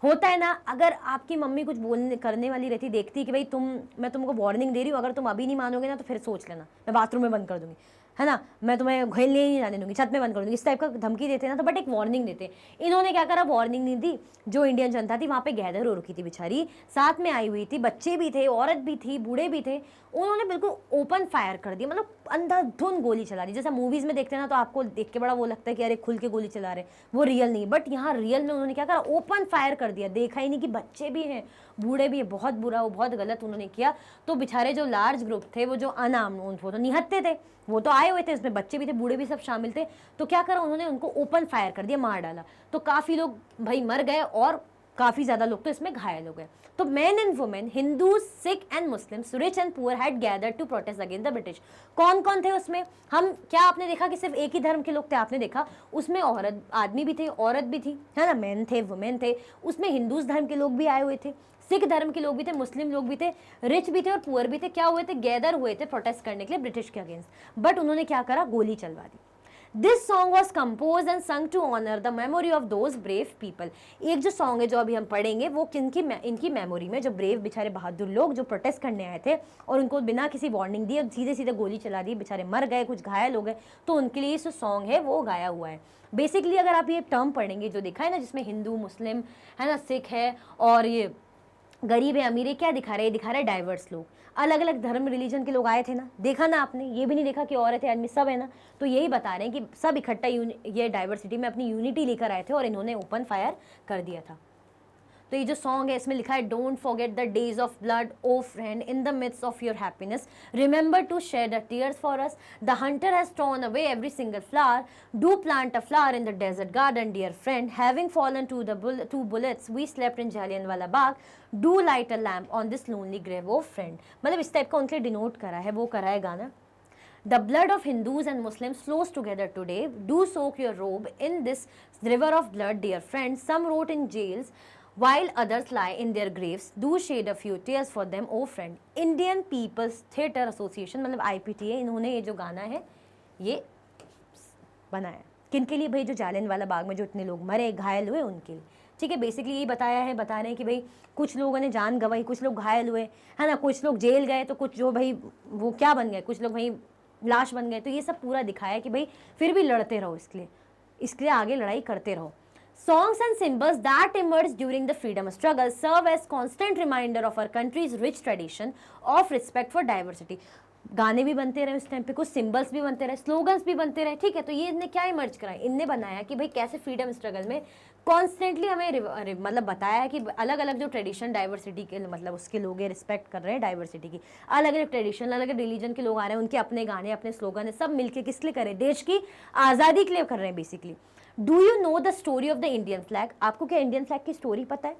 होता है ना, अगर आपकी मम्मी कुछ बोलने करने वाली रहती, देखती कि भाई मैं तुमको वार्निंग दे रही हूँ, अगर तुम अभी नहीं मानोगे ना तो फिर सोच लेना, मैं बाथरूम में बंद कर दूँगी, है ना, मैं तुम्हें खेलने ही नहीं जाने दूंगी, छत में बंद कर दूंगी, इस टाइप का धमकी देते ना। तो बट एक वार्निंग देते, इन्होंने क्या करा, वार्निंग नहीं दी। जो इंडियन जनता थी वहाँ पे गैदर हो रखी थी बेचारी, साथ में आई हुई थी, बच्चे भी थे, औरत भी थी, बूढ़े भी थे, उन्होंने बिल्कुल ओपन फायर कर दिया, मतलब अंधाधुंध गोली चला दी। जैसा मूवीज़ में देखते हैं ना, तो आपको देख के बड़ा वो लगता है कि अरे खुल के गोली चला रहे, वो रियल नहीं। बट यहाँ रियल में उन्होंने क्या करा, ओपन फायर कर दिया, देखा ही नहीं कि बच्चे भी हैं, बूढ़े भी है। बहुत बुरा, वो बहुत गलत उन्होंने किया। तो बेचारे जो लार्ज ग्रुप थे, वो जो अनाम, वो तो निहत्ते थे, वो तो आए हुए थे, इसमें बच्चे भी थे, बूढ़े भी सब शामिल थे। तो क्या करा उन्होंने, उनको ओपन फायर कर दिया, मार डाला। तो काफ़ी लोग भाई मर गए और काफ़ी ज़्यादा लोग तो इसमें घायल हो गए। तो man and women, Hindu, Sikh and Muslims, rich and poor had gathered to protest against the British. कौन कौन थे उसमें? हम क्या आपने देखा कि सिर्फ एक ही धर्म के लोग थे? आपने देखा उसमें औरत, आदमी भी थे, औरत भी थी, है ना, मैन थे, वुमेन थे, उसमें हिंदूज धर्म के लोग भी आए हुए थे, सिख धर्म के लोग भी थे, मुस्लिम लोग भी थे, रिच भी थे और पुअर भी थे। क्या हुए थे? गैदर हुए थे प्रोटेस्ट करने के लिए ब्रिटिश के अगेंस्ट। बट उन्होंने क्या करा? गोली चलवा दी। This song was compose and sung to honour the memory of those brave people. एक जो सॉन्ग है जो अभी हम पढ़ेंगे वो इनकी मेमोरी में, जो ब्रेव बेचारे बहादुर लोग जो प्रोटेस्ट करने आए थे और उनको बिना किसी वार्निंग दिए सीधे सीधे गोली चला दी, बेचारे मर गए, कुछ घायल हो गए, तो उनके लिए जो सॉन्ग है वो गाया हुआ है। बेसिकली अगर आप ये टर्म पढ़ेंगे जो दिखा है ना, जिसमें हिंदू, मुस्लिम, है ना, सिख है और ये गरीब है, अमीर है, क्या दिखा रहे हैं? दिखा रहे डाइवर्स लोग, अलग अलग धर्म रिलीजन के लोग आए थे ना, देखा ना आपने? ये भी नहीं देखा कि औरत है, आदमी, सब है ना। तो यही बता रहे हैं कि सब इकट्ठा ये डाइवर्सिटी में अपनी यूनिटी लेकर आए थे और इन्होंने ओपन फायर कर दिया था। तो ये जो सॉन्ग है इसमें लिखा है, don't forget the days of blood o friend, in the midst of your happiness remember to share the tears for us, the hunter has thrown away every single flower, do plant a flower in the desert garden dear friend, having fallen to bullets we slept in Jallianwala Bagh, do light a lamp on this lonely grave o friend. मतलब इस type का उनके denote करा है, वो करा है गाना। The blood of Hindus and Muslims flows together today. Do soak your robe in this river of blood, dear friends. Some rot in jails while others lie in their graves. Do shed a few tears for them, oh friend. Indian People's Theatre Association मतलब IPTA, इन्होंने ये जो गाना है ये बनाया। किन के लिए भाई? जो जालियनवाला बाग में जो इतने लोग मरे, घायल हुए, उनके लिए। ठीक है, बेसिकली ये बता रहे हैं कि भाई कुछ लोगों ने जान गंवाई, कुछ लोग घायल हुए, है ना, कुछ लोग जेल गए, तो कुछ जो भाई वो क्या बन गए, कुछ लोग भाई लाश बन गए। तो ये सब पूरा दिखाया है कि भाई फिर भी लड़ते रहो, इसके लिए आगे लड़ाई करते रहो। Songs and symbols that emerged during the freedom struggle serve as constant reminder of our country's rich tradition of respect for diversity. गाने भी बनते रहे उस टाइम पे, कुछ सिंबल्स भी बनते रहे, स्लोगन्स भी बनते रहे। ठीक है, तो ये इनने क्या इमर्ज करा? इनने बनाया कि भाई कैसे फ्रीडम स्ट्रगल में कॉन्स्टेंटली हमें मतलब बताया है कि अलग अलग जो ट्रेडिशन डाइवर्सिटी के मतलब उसके लोग रिस्पेक्ट कर रहे हैं डाइवर्सिटी की, अलग अलग ट्रेडिशन, अलग अलग रिलीजन के लोग आ रहे हैं, उनके अपने गाने, अपने स्लोगन है, सब मिलके किस लिए कर रहे हैं? देश की आज़ादी के लिए कर रहे हैं basically. Do you know the story of the Indian flag? आपको क्या इंडियन फ्लैग की स्टोरी पता है?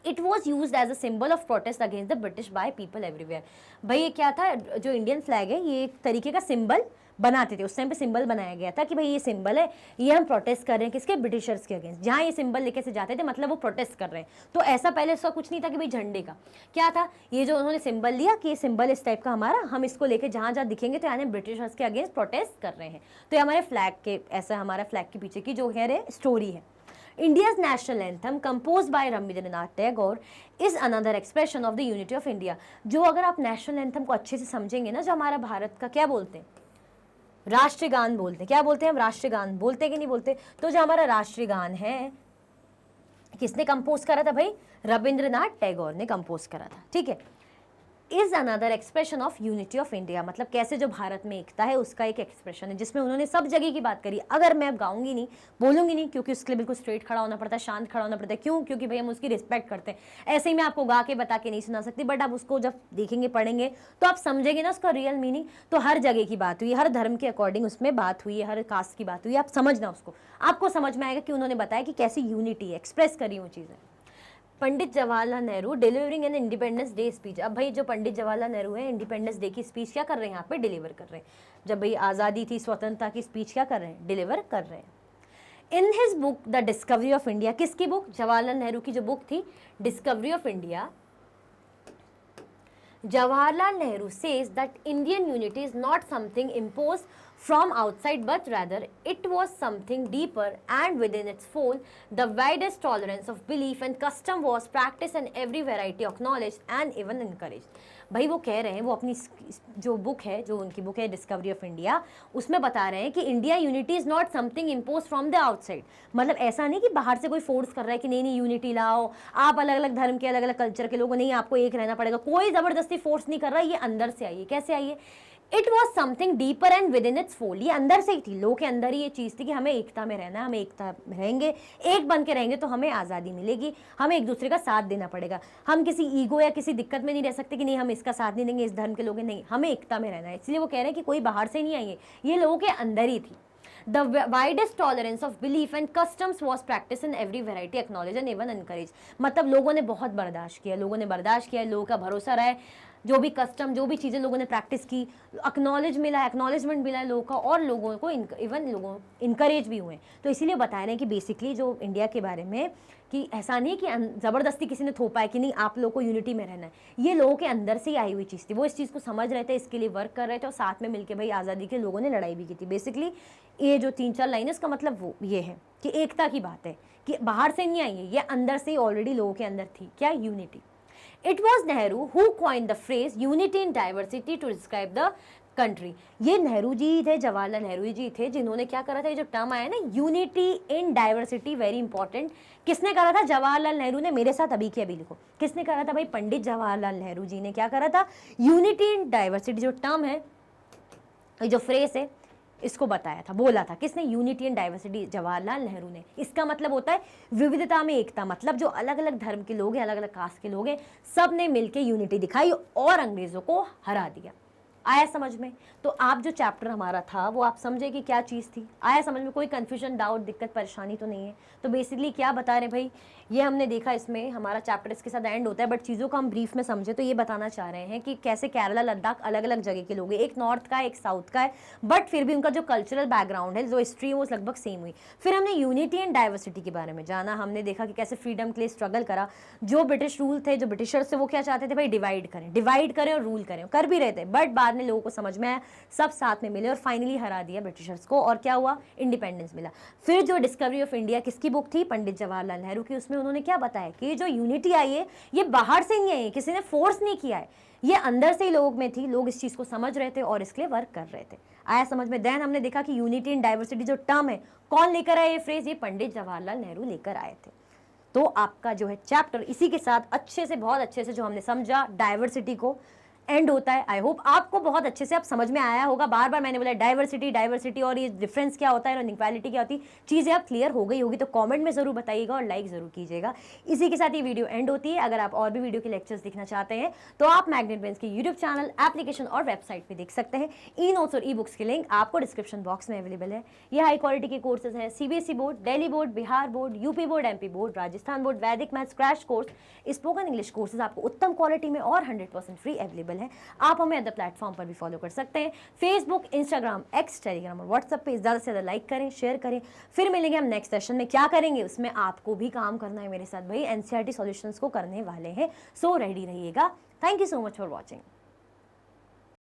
It was use as a symbol of protest against the British by people everywhere. भाई ये क्या था? जो इंडियन फ्लैग है ये एक तरीके का सिंबल बनाते थे, उस टाइम पे सिंबल बनाया गया था कि भाई ये सिंबल है, ये हम प्रोटेस्ट कर रहे हैं किसके? ब्रिटिशर्स के अगेंस्ट। जहाँ ये सिंबल लेके से जाते थे मतलब वो प्रोटेस्ट कर रहे हैं। तो ऐसा पहले इसका कुछ नहीं था कि भाई झंडे का क्या था, ये जो उन्होंने सिंबल लिया कि ये सिंबल इस टाइप का हमारा, हम इसको लेके जहाँ जहाँ दिखेंगे तो यानी ब्रिटिशर्स के अगेंस्ट प्रोटेस्ट कर रहे हैं। तो ये हमारे फ्लैग के, ऐसा हमारा फ्लैग के पीछे की जो है स्टोरी है। India's national anthem composed by Rabindranath Tagore is another expression of the unity of India। जो अगर आप नेशनल एंथम को अच्छे से समझेंगे ना, जो हमारा भारत का क्या बोलते हैं? राष्ट्रगान बोलते हैं। क्या बोलते हैं हम? राष्ट्रगान बोलते हैं कि नहीं बोलते? तो जो हमारा राष्ट्रगान है किसने कंपोज करा था भाई? रविंद्रनाथ टैगोर ने कंपोज करा था। ठीक है, is another expression of unity of India, मतलब कैसे जो भारत में एकता है उसका एक एक्सप्रेशन है, जिसमें उन्होंने सब जगह की बात करी। अगर मैं गाऊंगी नहीं, बोलूंगी नहीं, क्योंकि उसके लिए बिल्कुल स्ट्रेट खड़ा होना पड़ता है, शांत खड़ा होना पड़ता है। क्यों? क्योंकि भाई हम उसकी रिस्पेक्ट करते हैं। ऐसे ही मैं आपको गा के बता के नहीं सुना सकती, बट आप उसको जब देखेंगे, पढ़ेंगे तो आप समझेंगे ना उसका रियल मीनिंग। तो हर जगह की बात हुई, हर धर्म के अकॉर्डिंग उसमें बात हुई है, हर कास्ट की बात हुई, आप समझना उसको, आपको समझ में आएगा कि उन्होंने बताया कि कैसी यूनिटी एक्सप्रेस करी वो चीज़ें। Pandit Jawaharlal Nehru delivering an independence day speech. अब भाई जो पंडित जवाहरलाल नेहरू है इंडिपेंडेंस डे की स्पीच क्या कर रहे हैं? यहाँ पे डिलीवर कर रहे हैं। जब भाई आज़ादी थी, स्वतंत्रता की स्पीच क्या कर रहे हैं? डिलीवर कर रहे हैं। In his book the discovery of India, किसकी बुक? जवाहरलाल नेहरू की जो बुक थी discovery of India, Jawaharlal Nehru says that Indian unity is not something imposed from outside, but rather it was something deeper, and within its fold the widest tolerance of belief and custom was practiced and every variety acknowledged and even encouraged। भाई वो कह रहे हैं, वो अपनी जो book है, जो उनकी बुक है डिस्कवरी ऑफ इंडिया, उसमें बता रहे हैं कि India unity is not something impose from the outside. मतलब ऐसा नहीं कि बाहर से कोई फोर्स कर रहा है कि नहीं नहीं यूनिटी लाओ, आप अलग अलग धर्म के, अलग अलग कल्चर के लोग, नहीं आपको एक रहना पड़ेगा, कोई ज़बरदस्ती फोर्स नहीं कर रहा है, ये अंदर से आई है। कैसे आई है? It was something deeper and with in its fold, ये अंदर से ही थी, लोगों के अंदर ही ये चीज़ थी कि हमें एकता में रहना है, हमें एकता में रहेंगे, एक बन के रहेंगे तो हमें आज़ादी मिलेगी, हमें एक दूसरे का साथ देना पड़ेगा, हम किसी ईगो या किसी दिक्कत में नहीं रह सकते कि नहीं हम इसका साथ नहीं देंगे, इस धर्म के लोग नहीं, हमें एकता में रहना है। इसलिए वो कह रहे हैं कि कोई बाहर से नहीं आई है, ये लोगों के अंदर ही थी। The widest tolerance of belief and customs was practiced in every variety acknowledged and even encouraged. मतलब लोगों ने बहुत बर्दाश्त किया, लोगों ने बर्दाश्त किया, लोगों का भरोसा रहा है, जो भी कस्टम, जो भी चीज़ें लोगों ने प्रैक्टिस की, एक्नॉलेजमेंट मिला है लोगों का, और लोगों को इवन लोगों इनकरेज भी हुए। तो इसीलिए बता रहे हैं कि बेसिकली जो इंडिया के बारे में कि ऐसा नहीं कि ज़बरदस्ती किसी ने थोपा है कि नहीं आप लोगों को यूनिटी में रहना है, ये लोगों के अंदर से ही आई हुई चीज़ थी। वो इस चीज़ को समझ रहे थे, इसके लिए वर्क कर रहे थे, और साथ में मिलकर भाई आज़ादी के लोगों ने लड़ाई भी की थी। बेसिकली ये जो 3-4 लाइन है इसका मतलब वो ये है कि एकता की बात है, कि बाहर से नहीं आई है, ये अंदर से ही ऑलरेडी लोगों के अंदर थी। क्या? Unity. It was Nehru who coined the phrase unity in diversity to describe the country. ये नेहरू जी थे, जवाहरलाल नेहरू जी थे जिन्होंने क्या करा था, ये जो टर्म आया ना unity in diversity, very important. किसने करा था? जवाहरलाल नेहरू ने। मेरे साथ अभी के अभी लिखो, किसने करा था भाई? पंडित जवाहरलाल नेहरू जी ने क्या करा था? यूनिटी इन डाइवर्सिटी जो टर्म है, जो फ्रेज है, इसको बताया था, बोला था। किसने? Unity and diversity, Jawaharlal Nehru ने। इसका मतलब होता है विविधता में एकता। मतलब जो अलग अलग धर्म के लोग हैं, अलग अलग कास्ट के लोग हैं, सब ने मिलकर यूनिटी दिखाई और अंग्रेजों को हरा दिया। आया समझ में? तो आप जो चैप्टर हमारा था वो आप समझे कि क्या चीज़ थी? आया समझ में? कोई कन्फ्यूजन, डाउट, दिक्कत, परेशानी तो नहीं है? तो बेसिकली क्या बता रहे हैं भाई, ये हमने देखा, इसमें हमारा चैप्टर इसके साथ एंड होता है, बट चीज़ों को हम ब्रीफ में समझे तो ये बताना चाह रहे हैं कि कैसे केरला, लद्दाख अलग अलग जगह के लोग हैं, एक नॉर्थ का है, एक साउथ का है, बट फिर भी उनका जो कल्चरल बैकग्राउंड है, जो हिस्ट्री है, वो लगभग सेम हुई। फिर हमने यूनिटी एंड डाइवर्सिटी के बारे में जाना, हमने देखा कि कैसे फ्रीडम के लिए स्ट्रगल करा। जो ब्रिटिश रूल थे, जो ब्रिटिशर्स थे, वो क्या चाहते थे भाई? डिवाइड करें और रूल करें, कर भी रहे थे, बट बाद में लोगों को समझ में आया, सब साथ में मिले और फाइनली हरा दिया ब्रिटिशर्स को, और क्या हुआ? इंडिपेंडेंस मिला। फिर जो डिस्कवरी ऑफ इंडिया किसकी बुक थी? पंडित जवाहरलाल नेहरू की। उसमें उन्होंने क्या बताया कि जो यूनिटी आई है ये बाहर से नहीं आई है, किसी ने फोर्स नहीं किया है, ये अंदर से ही लोगों में थी, लोग इस चीज को समझ रहे थे और इसके लिए वर्क कर रहे थे। आया समझ में? देन हमने देखा कि यूनिटी इन डाइवर्सिटी जो टर्म है, कौन लेकर आए ये फ्रेज? ये पंडित जवाहरलाल नेहरू लेकर आए थे। तो आपका जो है चैप्टर इसी के साथ अच्छे से, बहुत अच्छे से जो हमने समझा डाइवर्सिटी को, एंड होता है। आई होप आपको बहुत अच्छे से अब समझ में आया होगा। बार बार मैंने बोला डाइवर्सिटी और ये डिफरेंस क्या होता है और इनइक्वालिटी क्या होती है, चीज़ें अब क्लियर हो गई होगी। तो कमेंट में ज़रूर बताइएगा और लाइक ज़रूर कीजिएगा। इसी के साथ ये वीडियो एंड होती है। अगर आप और भी वीडियो के लेक्चर्स देखना चाहते हैं तो आप मैग्नेट ब्रेन्स के यूट्यूब चैनल, एप्लीकेशन और वेबसाइट पर देख सकते हैं। ई नोट्स और ई बुक्स के लिंक आपको डिस्क्रिप्शन बॉक्स में अवेलेबल है। ये हाई क्वालिटी के कोर्सेज हैं, CBSE board, Delhi board, Bihar board, UP board, MP board, Rajasthan board, Vedic maths crash course, spoken English courses आपको उत्तम क्वालिटी में और 100% फ्री अवेलेबल है। आप हमें अदर प्लेटफॉर्म पर भी फॉलो कर सकते हैं, फेसबुक, इंस्टाग्राम, एक्स, टेलीग्राम और व्हाट्सएप पे। ज़्यादा से ज़्यादा लाइक करें, शेयर करें। फिर मिलेंगे हम नेक्स्ट सेशन में। क्या करेंगे उसमें आपको भी काम करना है मेरे साथ भाई, एनसीईआरटी सॉल्यूशंस को करने वाले हैं। सो रेडी रहिएगा। Thank you so much for watching.